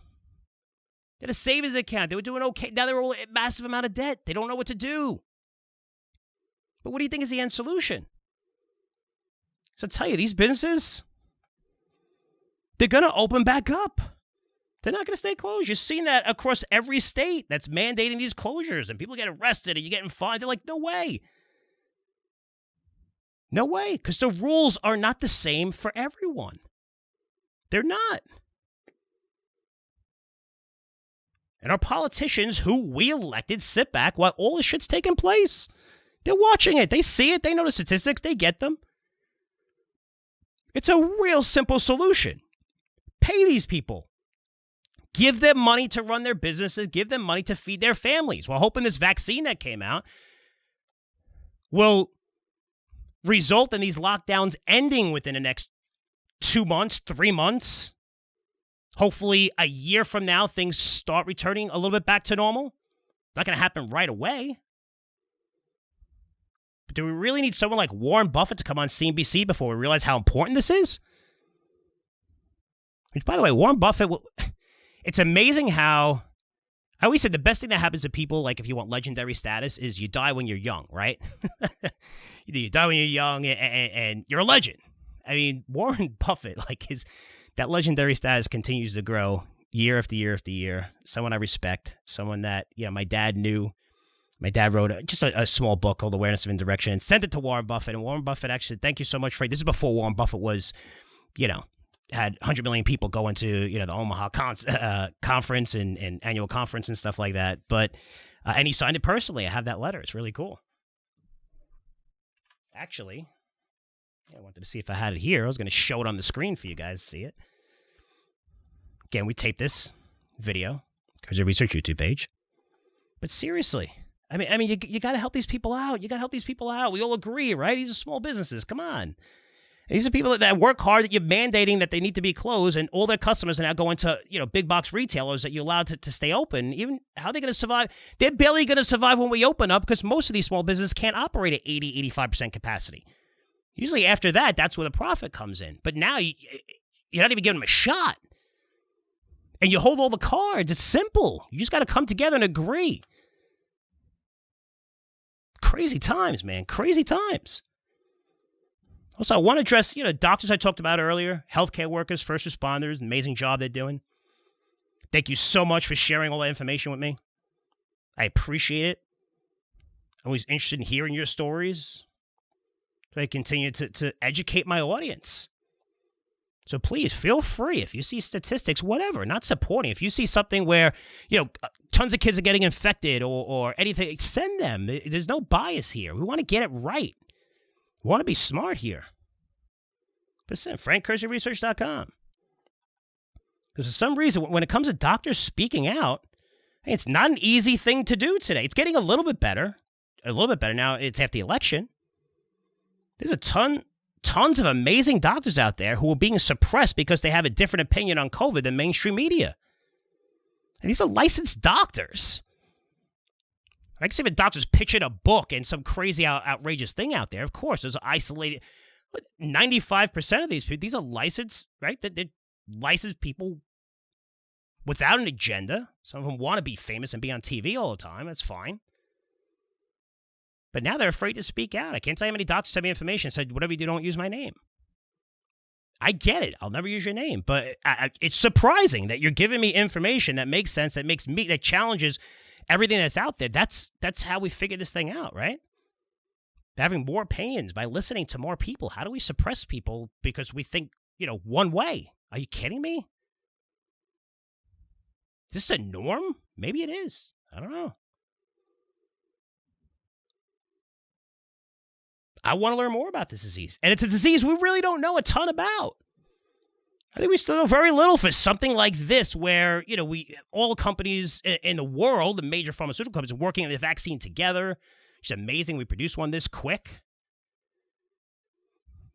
They had a savings account. They were doing okay. Now they're all a massive amount of debt. They don't know what to do. But what do you think is the end solution? So I tell you, these businesses, they're going to open back up. They're not going to stay closed. You're seeing that across every state that's mandating these closures, and people get arrested and you're getting fined. They're like, no way. No way, because the rules are not the same for everyone. They're not. And our politicians who we elected sit back while all this shit's taking place. They're watching it. They see it. They know the statistics. They get them. It's a real simple solution. Pay these people. Give them money to run their businesses. Give them money to feed their families. While hoping this vaccine that came out will result in these lockdowns ending within the next 2 months, 3 months. Hopefully a year from now, things start returning a little bit back to normal. Not going to happen right away. But do we really need someone like Warren Buffett to come on CNBC before we realize how important this is? Which, by the way, Warren Buffett, it's amazing how, I always said the best thing that happens to people, like if you want legendary status, is you die when you're young, right? You die when you're young and you're a legend. I mean, Warren Buffett, that legendary status continues to grow year after year after year. Someone I respect, someone that, my dad knew. My dad wrote just a small book called Awareness of Indirection and sent it to Warren Buffett. And Warren Buffett actually, thank you so much for it. This is before Warren Buffett was, had 100 million people go into, the Omaha conference and annual conference and stuff like that. But, and he signed it personally. I have that letter. It's really cool. Actually, I wanted to see if I had it here. I was going to show it on the screen for you guys to see it. Again, we taped this video because of Research YouTube page. But seriously, I mean, you got to help these people out. You got to help these people out. We all agree, right? These are small businesses. Come on. And these are people that work hard, that you're mandating that they need to be closed, and all their customers are now going to, big box retailers that you're allowed to stay open. Even how are they going to survive? They're barely going to survive when we open up because most of these small businesses can't operate at 80, 85% capacity. Usually after that, that's where the profit comes in. But now you're not even giving them a shot. And you hold all the cards. It's simple. You just got to come together and agree. Crazy times, man. Crazy times. Also, I want to address, doctors I talked about earlier, healthcare workers, first responders, amazing job they're doing. Thank you so much for sharing all that information with me. I appreciate it. I'm always interested in hearing your stories. So I continue to educate my audience. So please feel free, if you see statistics, whatever, not supporting. If you see something where, tons of kids are getting infected or anything, send them. There's no bias here. We want to get it right. We want to be smart here. But send FrankCurzioResearch.com. Because for some reason, when it comes to doctors speaking out, it's not an easy thing to do today. It's getting a little bit better. Now. It's after the election. There's tons of amazing doctors out there who are being suppressed because they have a different opinion on COVID than mainstream media. And these are licensed doctors. I can see if a doctor's pitching a book and some crazy outrageous thing out there. Of course, there's isolated 95% of these people, these are licensed, right? They're licensed people without an agenda. Some of them want to be famous and be on TV all the time. That's fine. But now they're afraid to speak out. I can't tell you how many doctors sent me information and said, whatever you do, don't use my name. I get it. I'll never use your name. But it's surprising that you're giving me information that makes sense, that challenges everything that's out there. That's how we figure this thing out, right? Having more opinions by listening to more people. How do we suppress people because we think, one way? Are you kidding me? Is this a norm? Maybe it is. I don't know. I want to learn more about this disease. And it's a disease we really don't know a ton about. I think we still know very little for something like this where, all the companies in the world, the major pharmaceutical companies, are working on the vaccine together. It's amazing we produced one this quick.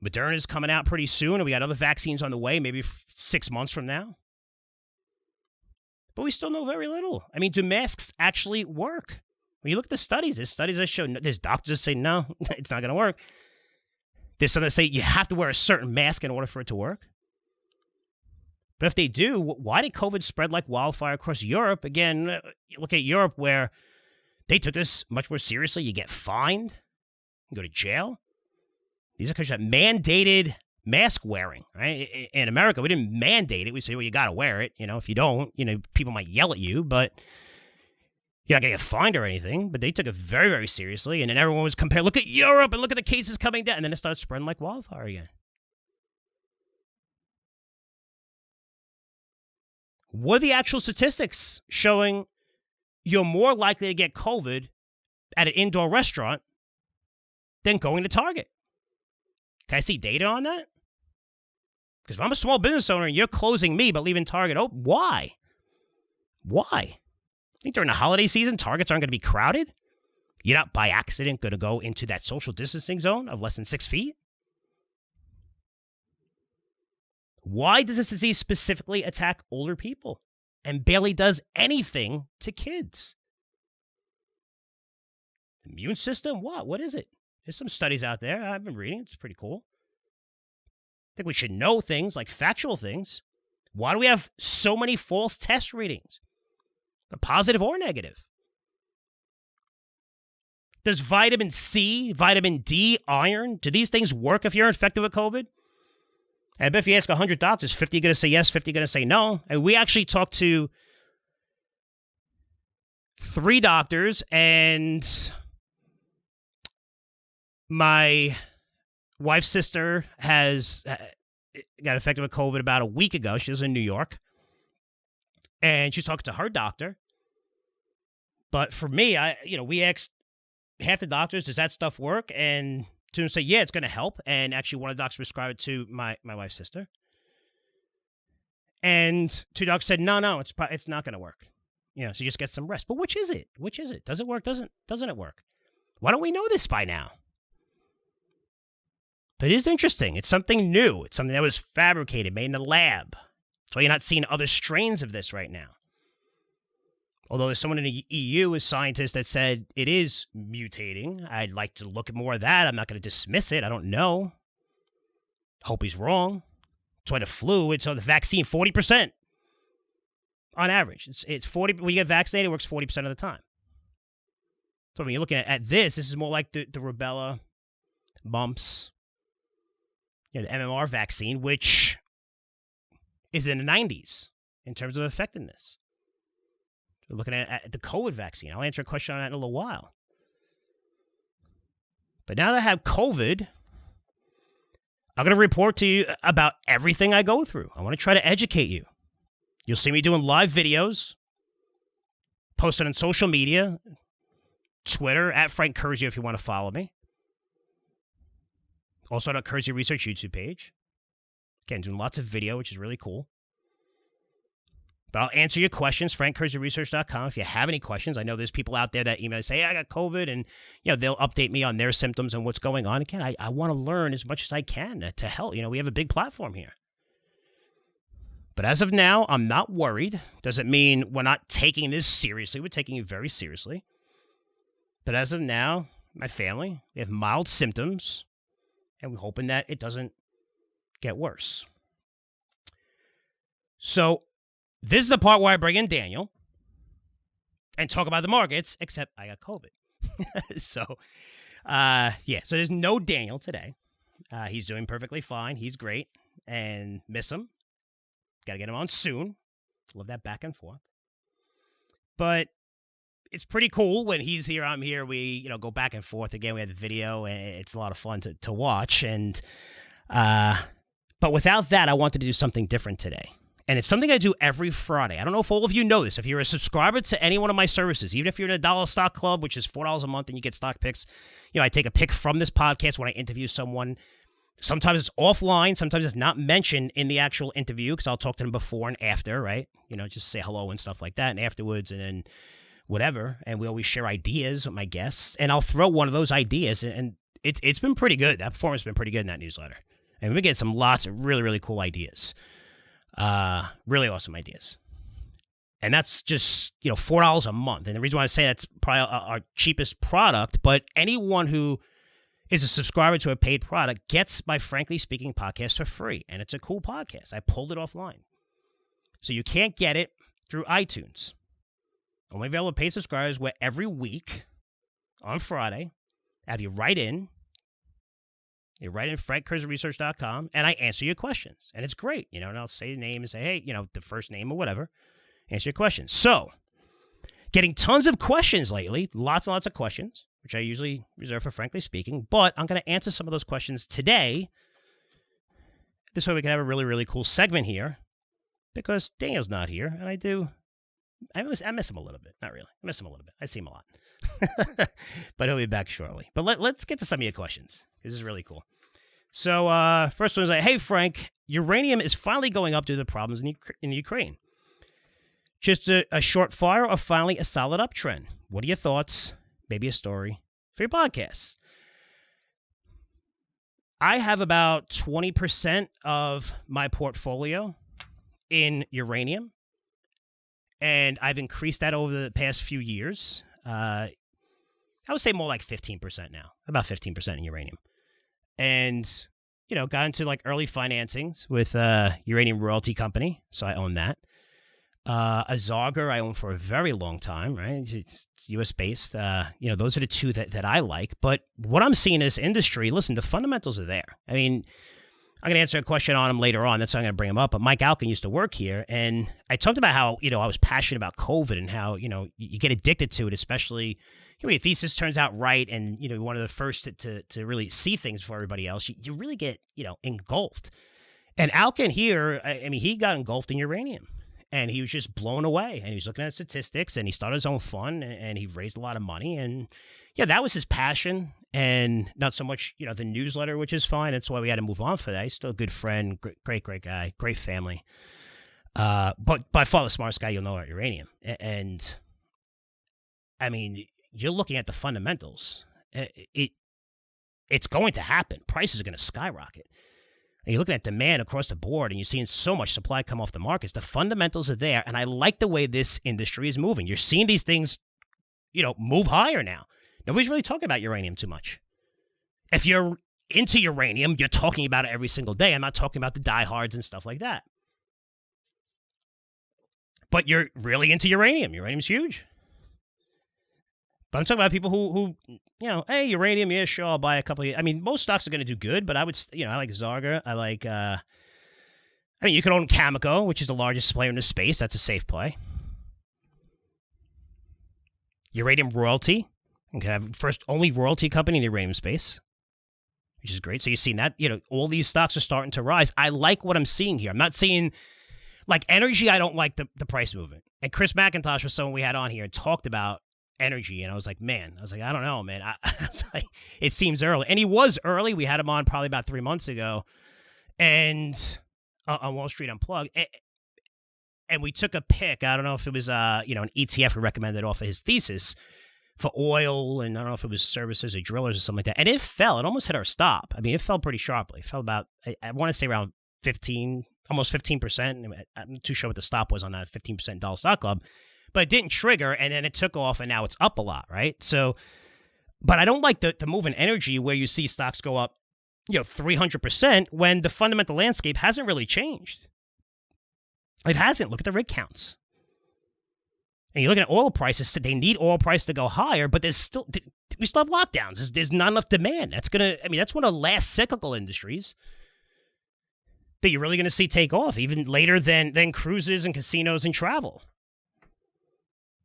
Moderna's coming out pretty soon, and we got other vaccines on the way, maybe 6 months from now. But we still know very little. I mean, do masks actually work? When you look at the studies, there's studies that show, there's doctors that say, no, it's not going to work. There's some that say you have to wear a certain mask in order for it to work. But if they do, why did COVID spread like wildfire across Europe? Again, you look at Europe where they took this much more seriously. You get fined. You go to jail. These are countries that mandated mask wearing, right? In America, we didn't mandate it. We say, well, you got to wear it. If you don't, people might yell at you, but you're not going to get fined or anything. But they took it very, very seriously. And then everyone was comparing, look at Europe and look at the cases coming down. And then it started spreading like wildfire again. What are the actual statistics showing you're more likely to get COVID at an indoor restaurant than going to Target? Can I see data on that? Because if I'm a small business owner and you're closing me but leaving Target open, why? Why? I think during the holiday season, Targets aren't going to be crowded? You're not by accident going to go into that social distancing zone of less than 6 feet? Why does this disease specifically attack older people and barely does anything to kids? Immune system? What is it? There's some studies out there I've been reading. It's pretty cool. I think we should know things like factual things. Why do we have so many false test readings? Positive or negative? Does vitamin C, vitamin D, iron, do these things work if you're infected with COVID? I bet if you ask 100 doctors, 50 are going to say yes, 50 are going to say no. And we actually talked to 3 doctors, and my wife's sister has got infected with COVID about a week ago. She was in New York, and she's talking to her doctor. But for me, we asked half the doctors, does that stuff work? And two of them say, yeah, it's going to help. And actually, one of the doctors prescribed it to my wife's sister. And 2 doctors said, no, it's not going to work. So you just get some rest. But which is it? Which is it? Does it work? Doesn't it work? Why don't we know this by now? But it is interesting. It's something new. It's something that was fabricated, made in the lab. That's why you're not seeing other strains of this right now. Although there's someone in the EU, a scientist, that said it is mutating. I'd like to look at more of that. I'm not going to dismiss it. I don't know. Hope he's wrong. That's why the flu, it's on the vaccine 40% on average. It's 40. When you get vaccinated, it works 40% of the time. So when you're looking at this is more like the rubella, mumps, the MMR vaccine, which is in the 90s in terms of effectiveness. We're looking at the COVID vaccine. I'll answer a question on that in a little while. But now that I have COVID, I'm going to report to you about everything I go through. I want to try to educate you. You'll see me doing live videos, posted on social media, Twitter, at Frank Curzio if you want to follow me. Also on our Curzio Research YouTube page. Again, doing lots of video, which is really cool. But I'll answer your questions, frankcurzioresearch.com. If you have any questions, I know there's people out there that email and say, hey, I got COVID, and they'll update me on their symptoms and what's going on. Again, I want to learn as much as I can to help. We have a big platform here. But as of now, I'm not worried. Doesn't mean we're not taking this seriously. We're taking it very seriously. But as of now, my family, we have mild symptoms, and we're hoping that it doesn't get worse. So this is the part where I bring in Daniel and talk about the markets, except I got COVID. So there's no Daniel today. He's doing perfectly fine. He's great, and miss him. Got to get him on soon. Love that back and forth. But it's pretty cool when he's here, I'm here. We, go back and forth. Again, we had the video, and it's a lot of fun to watch. And but without that, I wanted to do something different today. And it's something I do every Friday. I don't know if all of you know this. If you're a subscriber to any one of my services, even if you're in a $1 stock club, which is $4 a month, and you get stock picks, I take a pick from this podcast when I interview someone. Sometimes it's offline. Sometimes it's not mentioned in the actual interview because I'll talk to them before and after, right? Just say hello and stuff like that, and afterwards, and then whatever. And we always share ideas with my guests, and I'll throw one of those ideas, and it's been pretty good. That performance has been pretty good in that newsletter, and we've been getting lots of really, really cool ideas. Really awesome ideas. And that's just, $4 a month. And the reason why I say that's probably our cheapest product, but anyone who is a subscriber to a paid product gets my Frankly Speaking podcast for free. And it's a cool podcast. I pulled it offline. So you can't get it through iTunes. Only available to paid subscribers, where every week on Friday, I have you write in. You write in frankcurzioresearch.com, and I answer your questions. And it's great, and I'll say your name and say, hey, the first name or whatever, answer your questions. So, getting tons of questions lately, lots and lots of questions, which I usually reserve for Frankly Speaking, but I'm going to answer some of those questions today. This way we can have a really, really cool segment here, because Daniel's not here, and I miss him a little bit. Not really. I miss him a little bit. I see him a lot. But he'll be back shortly. But let's get to some of your questions. This is really cool. So first one is like, hey, Frank, uranium is finally going up due to the problems in Ukraine. Just a short fire or finally a solid uptrend? What are your thoughts? Maybe a story for your podcast. I have about 20% of my portfolio in uranium, and I've increased that over the past few years. I would say more like 15% now, about 15% in uranium. And, got into like early financings with Uranium Royalty Company, so I own that. A Zarger I own for a very long time, right? It's U.S.-based. Those are the two that I like. But what I'm seeing in this industry, listen, the fundamentals are there. I mean, I'm going to answer a question on him later on. That's why I'm going to bring him up. But Mike Alkin used to work here, and I talked about how, I was passionate about COVID and how, you get addicted to it, especially when your thesis turns out right and, one of the first to really see things before everybody else. You really get, engulfed. And Alkin here, I mean, he got engulfed in uranium, and he was just blown away. And he was looking at statistics, and he started his own fund, and he raised a lot of money. And, yeah, that was his passion. And not so much, the newsletter, which is fine. That's why we had to move on for that. He's still a good friend, great guy, great family. But by far the smartest guy you'll know about uranium. And, I mean, you're looking at the fundamentals. It's going to happen. Prices are going to skyrocket. And you're looking at demand across the board, and you're seeing so much supply come off the markets. The fundamentals are there, and I like the way this industry is moving. You're seeing these things, move higher now. Nobody's really talking about uranium too much. If you're into uranium, you're talking about it every single day. I'm not talking about the diehards and stuff like that. But you're really into uranium. Uranium's huge. But I'm talking about people who hey, uranium, yeah, sure, I'll buy a couple of, I mean, most stocks are going to do good, but I would, I like Zarger. I like, you could own Cameco, which is the largest player in the space. That's a safe play. Uranium Royalty. Okay, have first only royalty company in the uranium space, which is great. So you've seen that, all these stocks are starting to rise. I like what I'm seeing here. I'm not seeing, like energy, I don't like the price movement. And Chris McIntosh was someone we had on here and talked about energy. And I was like, I don't know, man. I was like, it seems early. And he was early. We had him on probably about 3 months ago. And on Wall Street Unplugged. And we took a pick. I don't know if it was, an ETF we recommended off of his thesis for oil, and I don't know if it was services or drillers or something like that. And it fell. It almost hit our stop. I mean, it fell pretty sharply. It fell about, I want to say around 15, almost 15%. I'm not too sure what the stop was on that 15% dollar stock club, but it didn't trigger, and then it took off, and now it's up a lot, right? So, but I don't like the move in energy where you see stocks go up 300% when the fundamental landscape hasn't really changed. It hasn't. Look at the rig counts. And you look at oil prices, they need oil price to go higher, but we still have lockdowns. There's not enough demand. That's one of the last cyclical industries that you're really going to see take off, even later than cruises and casinos and travel.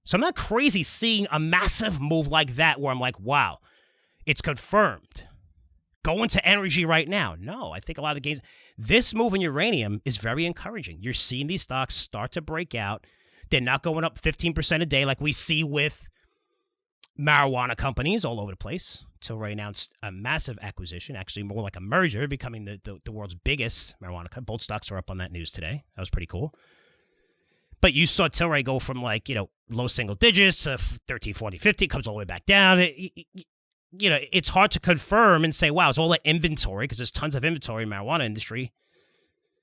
So I'm not crazy seeing a massive move like that where I'm like, wow, it's confirmed. Go into energy right now. No, I think a lot of gains. This move in uranium is very encouraging. You're seeing these stocks start to break out. They're not going up 15% a day like we see with marijuana companies all over the place. Tilray announced a massive acquisition, actually more like a merger, becoming the world's biggest marijuana company. Both stocks are up on that news today. That was pretty cool. But you saw Tilray go from low single digits to 13, 14, 50, comes all the way back down. It's hard to confirm and say, wow, it's all that inventory because there's tons of inventory in the marijuana industry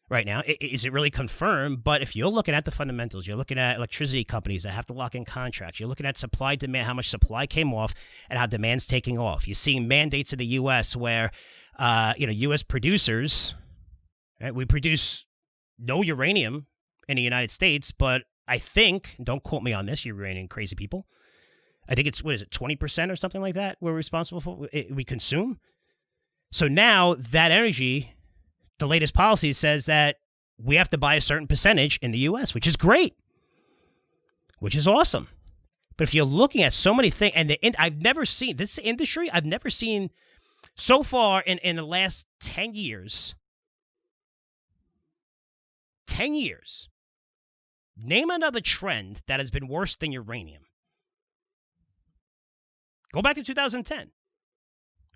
right now. Is it really confirmed? But if you're looking at the fundamentals, you're looking at electricity companies that have to lock in contracts. You're looking at supply, demand, how much supply came off and how demand's taking off. You're seeing mandates in the U.S. where, U.S. producers, right, we produce no uranium in the United States, but I think, don't quote me on this, you uranium crazy people, I think it's, 20% or something like that we're responsible for, we consume. So now that energy, the latest policy says that we have to buy a certain percentage in the U.S., which is great, which is awesome. But if you're looking at so many things, and I've never seen this industry, I've never seen so far in the last 10 years, name another trend that has been worse than uranium. Go back to 2010,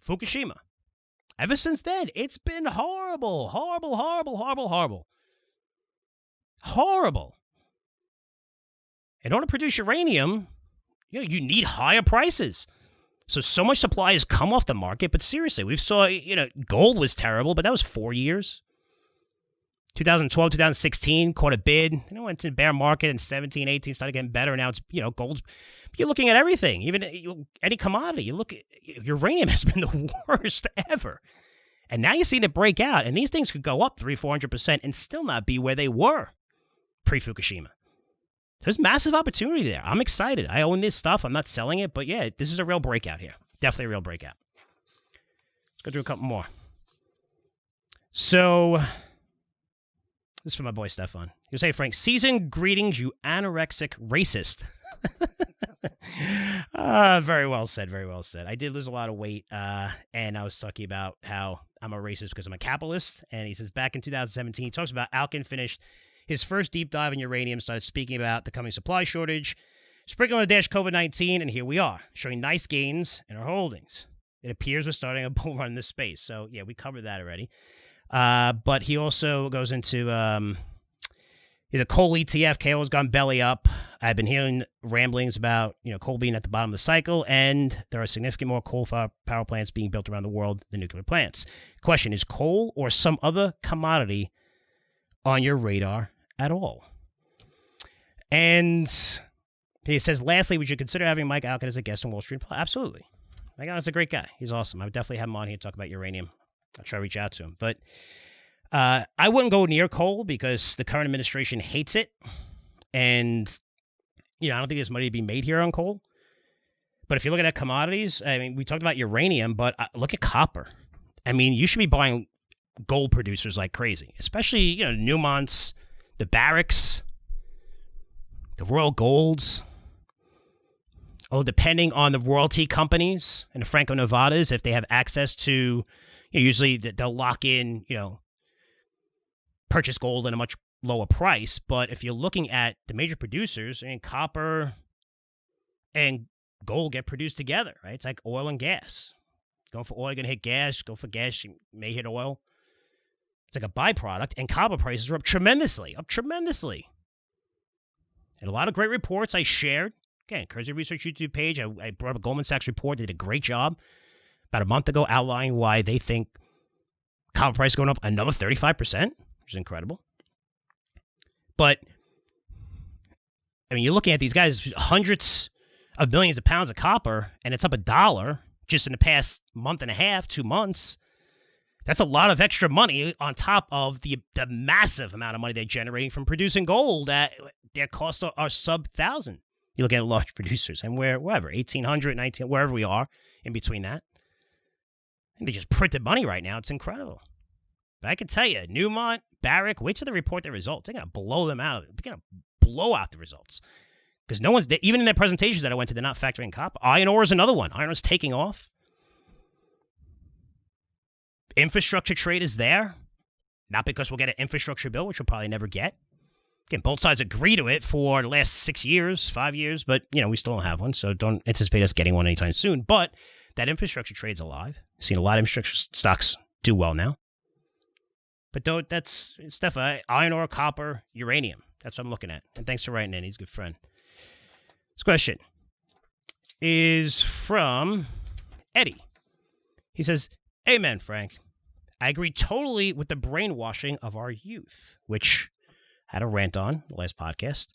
Fukushima. Ever since then, it's been horrible, horrible, horrible, horrible, horrible. Horrible. In order to produce uranium, you need higher prices. So much supply has come off the market, but seriously, we saw, gold was terrible, but that was 4 years. 2012, 2016, caught a bid. Went to the bear market in 17, 18, started getting better. Now it's, gold's, you're looking at everything, even any commodity. You look at uranium has been the worst ever. And now you're seeing it break out. And these things could go up 300-400% and still not be where they were pre-Fukushima. There's massive opportunity there. I'm excited. I own this stuff. I'm not selling it. But yeah, this is a real breakout here. Definitely a real breakout. Let's go through a couple more. So this is from my boy Stefan. He'll say, Frank, season greetings, you anorexic racist. Very well said, very well said. I did lose a lot of weight, and I was talking about how I'm a racist because I'm a capitalist. And he says, back in 2017, he talks about Alkin finished his first deep dive in uranium, started speaking about the coming supply shortage, sprinkle on the dash COVID-19, and here we are, showing nice gains in our holdings. It appears we're starting a bull run in this space. So, yeah, we covered that already. But he also goes into the coal ETF. KO has gone belly up. I've been hearing ramblings about coal being at the bottom of the cycle, and there are significant more coal power plants being built around the world than nuclear plants. Question, is coal or some other commodity on your radar at all? And he says, lastly, would you consider having Mike Alkin as a guest on Wall Street? Absolutely. Mike Alkin's a great guy. He's awesome. I would definitely have him on here to talk about uranium. I'll try to reach out to him. But I wouldn't go near coal because the current administration hates it. And, I don't think there's money to be made here on coal. But if you're looking at commodities, I mean, we talked about uranium, but look at copper. I mean, you should be buying gold producers like crazy, especially, Newmont's, the Barracks, the Royal Golds. Oh, depending on the royalty companies and the Franco-Nevadas, if they have access to, usually they'll lock in, purchase gold at a much lower price. But if you're looking at the major producers, copper and gold get produced together, right? It's like oil and gas. Going for oil, you're going to hit gas. Go for gas, you may hit oil. It's like a byproduct. And copper prices are up tremendously. And a lot of great reports I shared. Again, Curzio Research YouTube page. I brought up a Goldman Sachs report. They did a great job about a month ago outlining why they think copper price going up another 35%, which is incredible. But, I mean, you're looking at these guys, hundreds of millions of pounds of copper, and it's up $1 just in the past month and a half, 2 months. That's a lot of extra money on top of the massive amount of money they're generating from producing gold at their costs are sub 1,000. You look at large producers, and wherever 1,800, 19, wherever we are in between that, and they just printed money right now. It's incredible. But I can tell you, Newmont, Barrick, wait till they report their results. They're gonna blow them out. They're gonna blow out the results because no one's even in their presentations that I went to. They're not factoring copper. Iron ore is another one. Iron ore is taking off. Infrastructure trade is there, not because we'll get an infrastructure bill, which we'll probably never get. Again, both sides agree to it for the last 6 years, 5 years, but, we still don't have one, so don't anticipate us getting one anytime soon. But that infrastructure trade's alive. Seen a lot of infrastructure stocks do well now. But that's stuff, iron ore, copper, uranium. That's what I'm looking at. And thanks for writing in. He's a good friend. This question is from Eddie. He says, "Amen, Frank. I agree totally with the brainwashing of our youth," which I had a rant on the last podcast,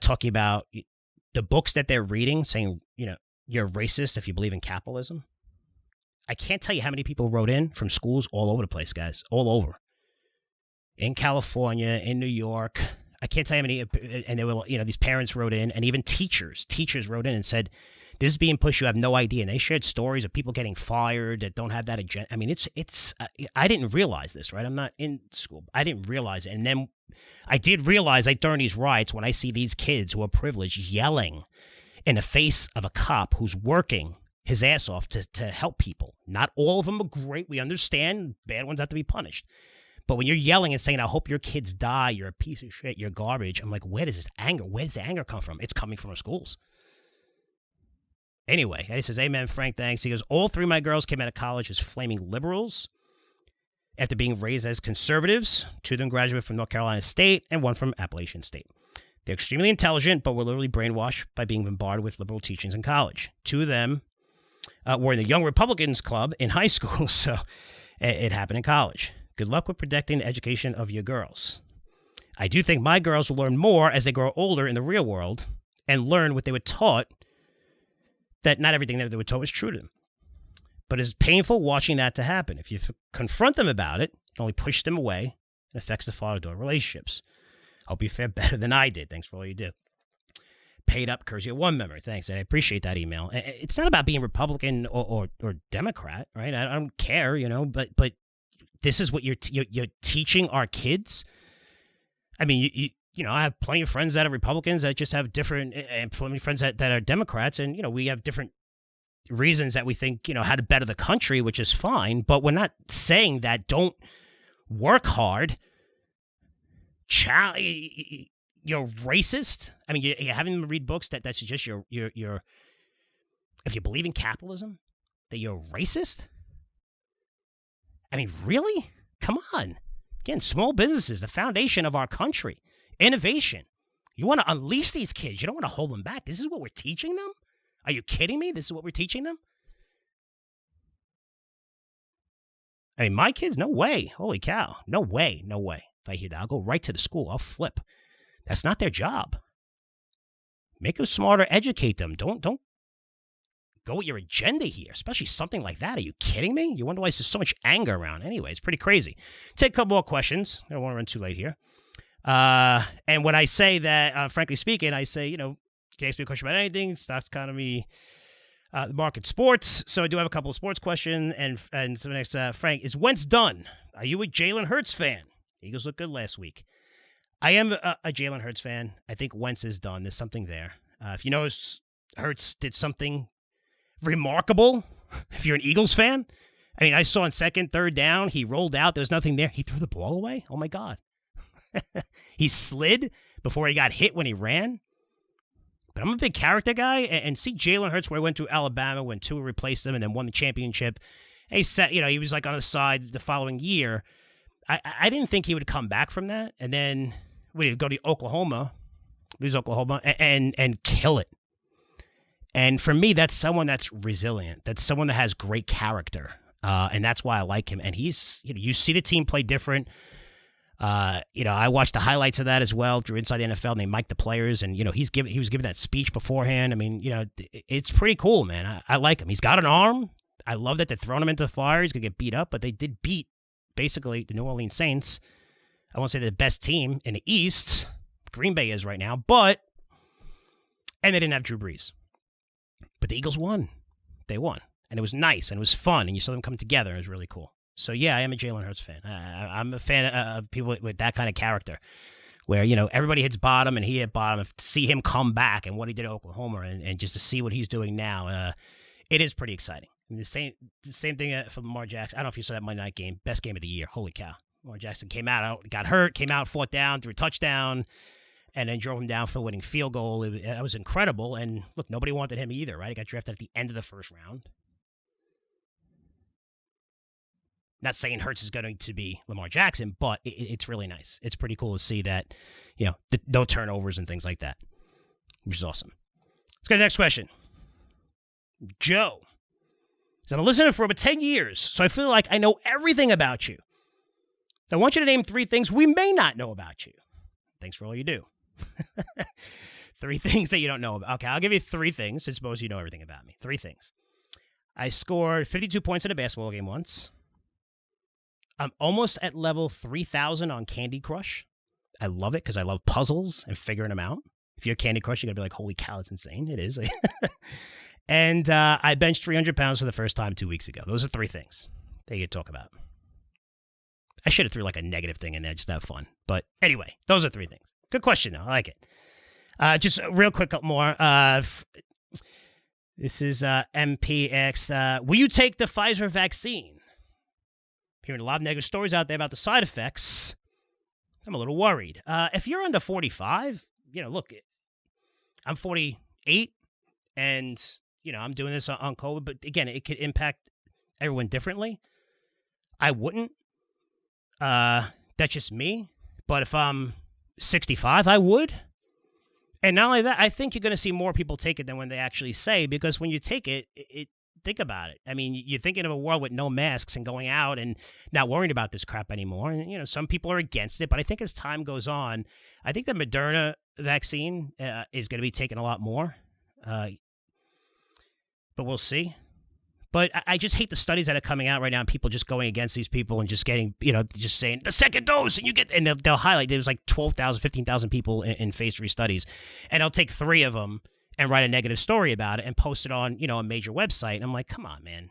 talking about the books that they're reading, saying, you're racist if you believe in capitalism. I can't tell you how many people wrote in from schools all over the place, guys, all over. In California, in New York. I can't tell you how many, and they were, these parents wrote in, and even teachers wrote in and said, "This is being pushed. You have no idea." And they shared stories of people getting fired that don't have that agenda. I mean, it's. I didn't realize this, right? I'm not in school. I didn't realize it. And then I did realize, like, during these riots, when I see these kids who are privileged yelling in the face of a cop who's working his ass off to help people. Not all of them are great. We understand bad ones have to be punished. But when you're yelling and saying, "I hope your kids die, you're a piece of shit, you're garbage," I'm like, where does the anger come from? It's coming from our schools. Anyway, he says, "Amen, Frank, thanks." He goes, "All three of my girls came out of college as flaming liberals after being raised as conservatives. Two of them graduated from North Carolina State and one from Appalachian State. They're extremely intelligent, but were literally brainwashed by being bombarded with liberal teachings in college. Two of them were in the Young Republicans Club in high school, so it happened in college. Good luck with protecting the education of your girls. I do think my girls will learn more as they grow older in the real world and learn what they were taught, that not everything that they were taught was true to them. But it's painful watching that to happen. If you confront them about it, it only pushes them away and affects the father-daughter relationships. I hope you fare better than I did. Thanks for all you do." Paid up Curzio 1 member. Thanks. And I appreciate that email. It's not about being Republican or Democrat, right? I don't care, but this is what you're teaching our kids. I mean, I have plenty of friends that are Republicans that just have different, and plenty of friends that are Democrats, and, we have different reasons that we think, how to better the country, which is fine, but we're not saying that don't work hard. You're racist. I mean, you're having them read books that suggest you're if you believe in capitalism, that you're racist. I mean, really? Come on. Again, small businesses, the foundation of our country. Innovation. You want to unleash these kids. You don't want to hold them back. This is what we're teaching them? Are you kidding me? This is what we're teaching them? I mean, my kids, no way. Holy cow. No way. No way. If I hear that, I'll go right to the school. I'll flip. That's not their job. Make them smarter. Educate them. Don't go with your agenda here, especially something like that. Are you kidding me? You wonder why there's so much anger around. Anyway, it's pretty crazy. Take a couple more questions. I don't want to run too late here. And when I say that, frankly speaking, I say, you can ask me a question about anything, stocks, economy, the market, sports. So I do have a couple of sports questions. And so next, Frank, is Wentz done? Are you a Jalen Hurts fan? Eagles looked good last week. I am a Jalen Hurts fan. I think Wentz is done. There's something there. If you notice, Hurts did something remarkable. If you're an Eagles fan, I mean, I saw on second, third down, he rolled out. There was nothing there. He threw the ball away. Oh my God. He slid before he got hit when he ran. But I'm a big character guy, and see Jalen Hurts where he went to Alabama when Tua replaced him and then won the championship. And he said, he was like on the side the following year. I didn't think he would come back from that, and then we'd go to Oklahoma, lose Oklahoma, and kill it. And for me, that's someone that's resilient. That's someone that has great character, and that's why I like him. And he's, you see the team play different. I watched the highlights of that as well through Inside the NFL, and they mic'd the players, and he was giving that speech beforehand. I mean, it's pretty cool, man. I like him. He's got an arm. I love that they're throwing him into the fire. He's going to get beat up, but they did beat, basically, the New Orleans Saints. I won't say they're the best team in the East. Green Bay is right now, and they didn't have Drew Brees. But the Eagles won. They won. And it was nice, and it was fun, and you saw them come together. It was really cool. So, yeah, I am a Jalen Hurts fan. I'm a fan of people with that kind of character where, everybody hits bottom, and he hit bottom. To see him come back and what he did at Oklahoma and just to see what he's doing now, it is pretty exciting. I mean, the same thing for Lamar Jackson. I don't know if you saw that Monday night game. Best game of the year. Holy cow. Lamar Jackson came out, got hurt, came out, fourth down, threw a touchdown, and then drove him down for a winning field goal. It was incredible. And, look, nobody wanted him either, right? He got drafted at the end of the first round. Not saying Hurts is going to be Lamar Jackson, but it's really nice. It's pretty cool to see that, no turnovers and things like that, which is awesome. Let's go to the next question. Joe. So I'm a listener for over 10 years, so I feel like I know everything about you. So I want you to name 3 things we may not know about you. Thanks for all you do. 3 things that you don't know about. Okay, I'll give you 3 things, since most of you know everything about me. 3 things. I scored 52 points in a basketball game once. I'm almost at level 3,000 on Candy Crush. I love it because I love puzzles and figuring them out. If you're Candy Crush, you're going to be like, holy cow, it's insane. It is. And I benched 300 pounds for the first time 2 weeks ago. Those are 3 things that you could talk about. I should have threw like a negative thing in there just to have fun. But anyway, those are 3 things. Good question, though. I like it. Just real quick more. This is MPX. Will you take the Pfizer vaccine? Hearing a lot of negative stories out there about the side effects. I'm a little worried. If you're under 45, look, I'm 48, and, I'm doing this on COVID, but again, it could impact everyone differently. I wouldn't. That's just me. But if I'm 65, I would. And not only that, I think you're going to see more people take it than when they actually say, because when you take it, think about it. I mean, you're thinking of a world with no masks and going out and not worrying about this crap anymore. And, some people are against it, but I think as time goes on, I think the Moderna vaccine is going to be taken a lot more. But we'll see. But I just hate the studies that are coming out right now and people just going against these people and just getting, just saying the second dose and they'll highlight there's like 12,000, 15,000 people in phase 3 studies. And they'll take 3 of them and write a negative story about it and post it on, a major website. And I'm like, come on, man.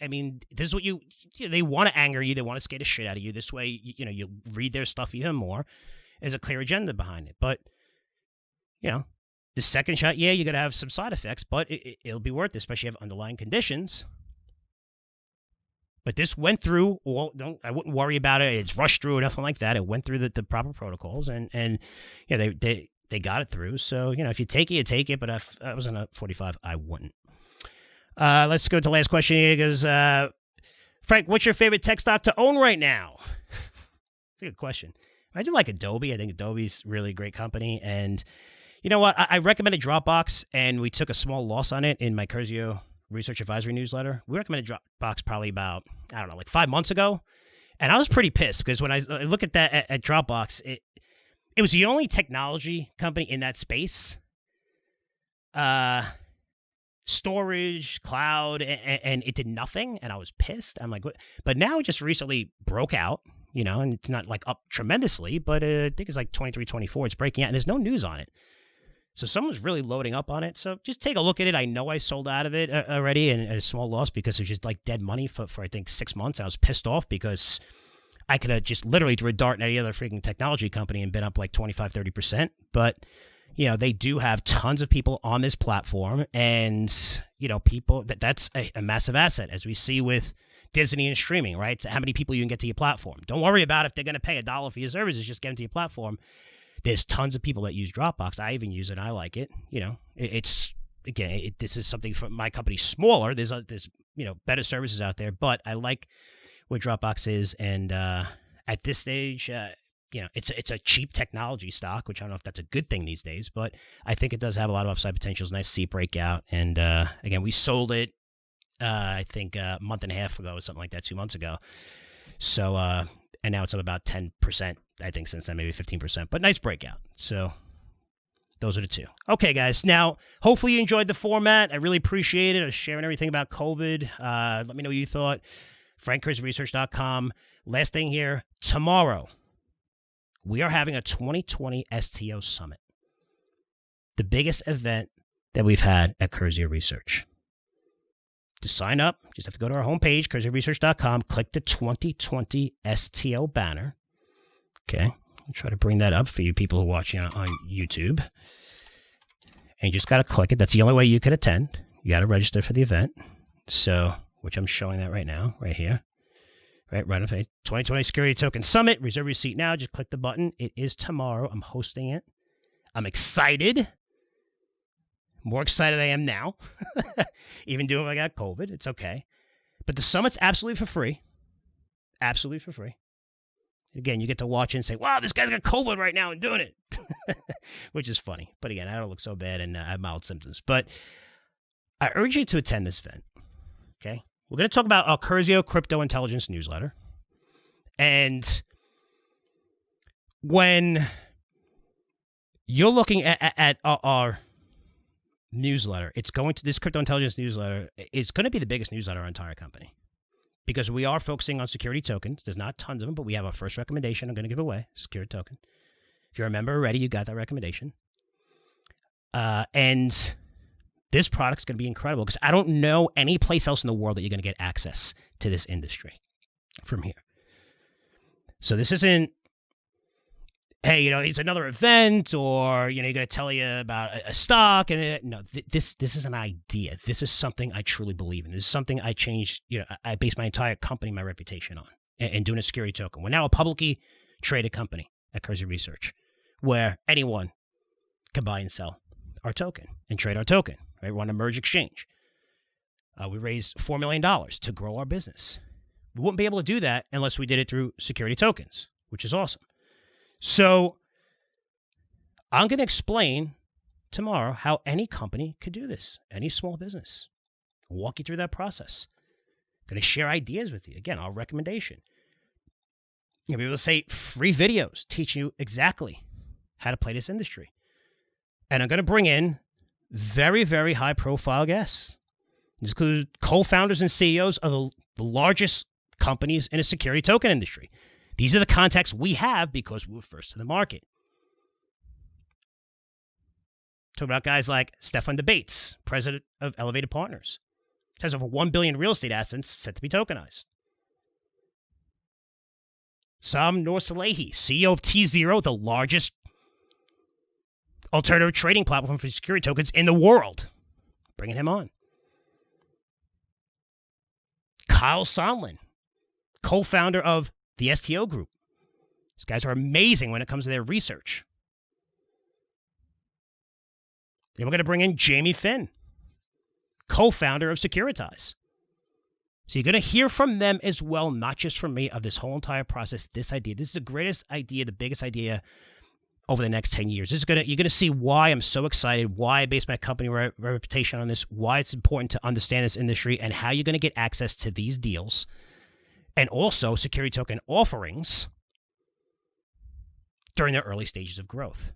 I mean, this is what they want to anger you. They want to scare the shit out of you. This way, you'll read their stuff even more. There's a clear agenda behind it. But, the second shot, yeah, you're going to have some side effects, but it'll be worth it, especially if you have underlying conditions. But this went through, I wouldn't worry about it. It's rushed through or nothing like that. It went through the proper protocols, and they got it through. So, if you take it, you take it. But if I was on a 45, I wouldn't. Let's go to the last question. It goes, Frank, what's your favorite tech stock to own right now? It's a good question. I do like Adobe. I think Adobe's really a great company. And you know what? I recommended Dropbox, and we took a small loss on it in my Curzio Research Advisory newsletter. We recommended Dropbox probably about, like 5 months ago. And I was pretty pissed because when I look at that at Dropbox, it was the only technology company in that space. Storage, cloud, and it did nothing. And I was pissed. I'm like, what? But now it just recently broke out, and it's not like up tremendously, but I think it's like 23, 24. It's breaking out and there's no news on it. So someone's really loading up on it. So just take a look at it. I know I sold out of it already and a small loss because it was just like dead money for I think 6 months. And I was pissed off because I could have just literally threw a dart at any other freaking technology company and been up like 25, 30%. But, they do have tons of people on this platform and, people that's a massive asset as we see with Disney and streaming, right? So how many people you can get to your platform. Don't worry about if they're going to pay $1 for your services, just get them to your platform. There's tons of people that use Dropbox. I even use it. And I like it. It's again, this is something from my company smaller. There's better services out there, but I like what Dropbox is. And at this stage, it's a cheap technology stock, which I don't know if that's a good thing these days, but I think it does have a lot of upside potentials. Nice C breakout. And again, we sold it, I think a month and a half ago or something like that, 2 months ago. So, and now it's up about 10%, I think, since then, maybe 15%, but nice breakout. So Those are the two. Okay, guys. Now, hopefully you enjoyed the format. I really appreciate it. I was sharing everything about COVID. Let me know what you thought. FrankCurzioResearch.com. Last thing here. Tomorrow, we are having a 2020 STO Summit. The biggest event that we've had at Curzio Research. To sign up, just have to go to our homepage, CurzioResearch.com, click the 2020 STO banner. Okay, I'll try to bring that up for you people who are watching on YouTube. And you just got to click it. That's the only way you could attend. You got to register for the event. So, which I'm showing that right now, right here. Right on the page. 2020 Security Token Summit. Reserve your seat now. Just click the button. It is tomorrow. I'm hosting it. I'm excited. More excited I am now. Even doing it when I got COVID. It's okay. But the summit's absolutely for free. Absolutely for free. Again, you get to watch it and say, wow, this guy's got COVID right now and doing it. Which is funny. But again, I don't look so bad and I have mild symptoms. But I urge you to attend this event. Okay? We're going to talk about our Curzio Crypto Intelligence newsletter. And when you're looking at our newsletter, this Crypto Intelligence newsletter is going to be the biggest newsletter in our entire company. Because we are focusing on security tokens. There's not tons of them, but we have our first recommendation I'm going to give away, security token. If you're a member already, you got that recommendation. And this product's going to be incredible because I don't know any place else in the world that you're going to get access to this industry from here. So this isn't, hey, it's another event or, you're going to tell you about a stock. And no, this is an idea. This is something I truly believe in. This is something I changed, I based my entire company, my reputation on, and doing a security token. We're now a publicly traded company at Curzio Research where anyone can buy and sell our token and trade our token. Right? We're on a merge exchange. We raised $4 million to grow our business. We wouldn't be able to do that unless we did it through security tokens, which is awesome. So I'm going to explain tomorrow how any company could do this, any small business. I'll walk you through that process. I'm going to share ideas with you. Again, our recommendation. You'll be able to say free videos teaching you exactly how to play this industry. And I'm going to bring in very, very high-profile guests. This includes co-founders and CEOs of the largest companies in the security token industry. These are the contacts we have because we were first to the market. Talk about guys like Stefan DeBates, president of Elevated Partners. He has over 1 billion real estate assets set to be tokenized. Sam Noor-Salehi, CEO of T0, the largest alternative trading platform for security tokens in the world. Bringing him on. Kyle Sonlin, co-founder of the STO Group. These guys are amazing when it comes to their research. Then we're going to bring in Jamie Finn, co-founder of Securitize. So you're going to hear from them as well, not just from me, of this whole entire process, this idea. This is the greatest idea, the biggest idea over the next 10 years. You're going to see why I'm so excited, why I base my company reputation on this, why it's important to understand this industry, and how you're going to get access to these deals, and also security token offerings during their early stages of growth.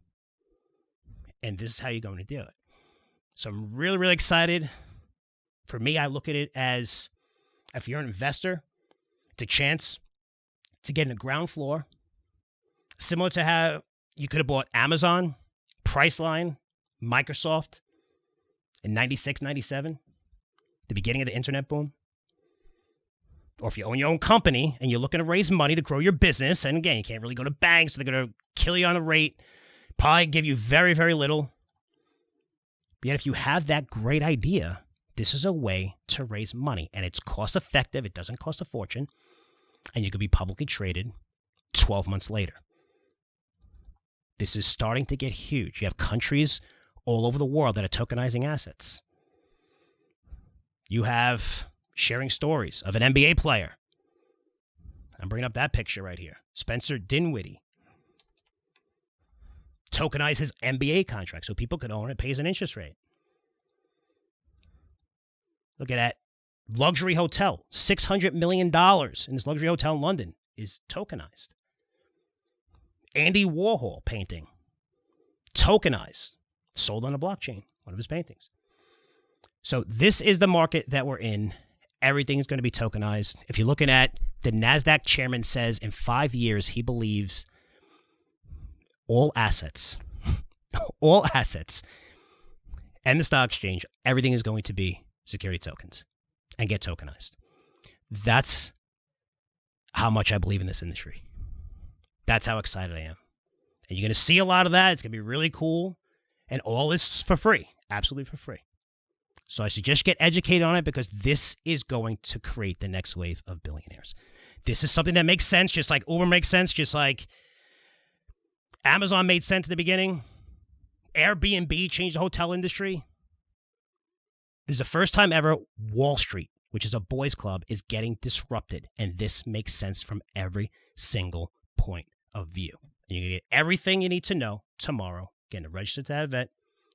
And this is how you're going to do it. So I'm really, really excited. For me, I look at it as, if you're an investor, it's a chance to get in the ground floor, similar to how you could have bought Amazon, Priceline, Microsoft in 96, 97, the beginning of the internet boom. Or if you own your own company and you're looking to raise money to grow your business, and again, you can't really go to banks, so they're going to kill you on the rate, probably give you very, very little. But yet if you have that great idea, this is a way to raise money, and it's cost effective. It doesn't cost a fortune, and you could be publicly traded 12 months later. This is starting to get huge. You have countries all over the world that are tokenizing assets. You have sharing stories of an NBA player. I'm bringing up that picture right here. Spencer Dinwiddie tokenized his NBA contract so people could own it, pays an interest rate. Look at that luxury hotel. $600 million in this luxury hotel in London is tokenized. Andy Warhol painting, tokenized. sold on a blockchain, one of his paintings. So this is the market that we're in. Everything is going to be tokenized. If you're looking at the NASDAQ chairman says in 5 years, he believes all assets, and the stock exchange, everything is going to be security tokens and get tokenized. That's how much I believe in this industry. That's how excited I am. And you're going to see a lot of that. It's going to be really cool. And all this for free, absolutely for free. So I suggest get educated on it because this is going to create the next wave of billionaires. This is something that makes sense, just like Uber makes sense, just like Amazon made sense at the beginning. Airbnb changed the hotel industry. This is the first time ever Wall Street, which is a boys' club, is getting disrupted. And this makes sense from every single point of view. And you're going to get everything you need to know tomorrow. Again, to register to that event,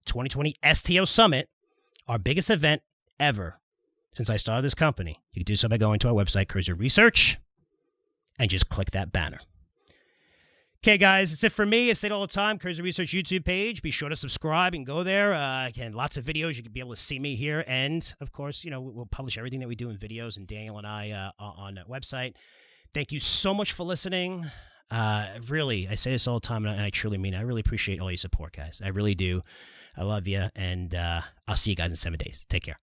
2020 STO Summit, our biggest event ever since I started this company. You can do so by going to our website, Curzio Research, and just click that banner. Okay, guys, that's it for me. I say it all the time. Curzio Research YouTube page. Be sure to subscribe and go there. Again, lots of videos. You can be able to see me here. And, of course, we'll publish everything that we do in videos, and Daniel and I on that website. Thank you so much for listening. Really, I say this all the time, and I truly mean it. I really appreciate all your support, guys. I really do. I love you, and I'll see you guys in 7 days. Take care.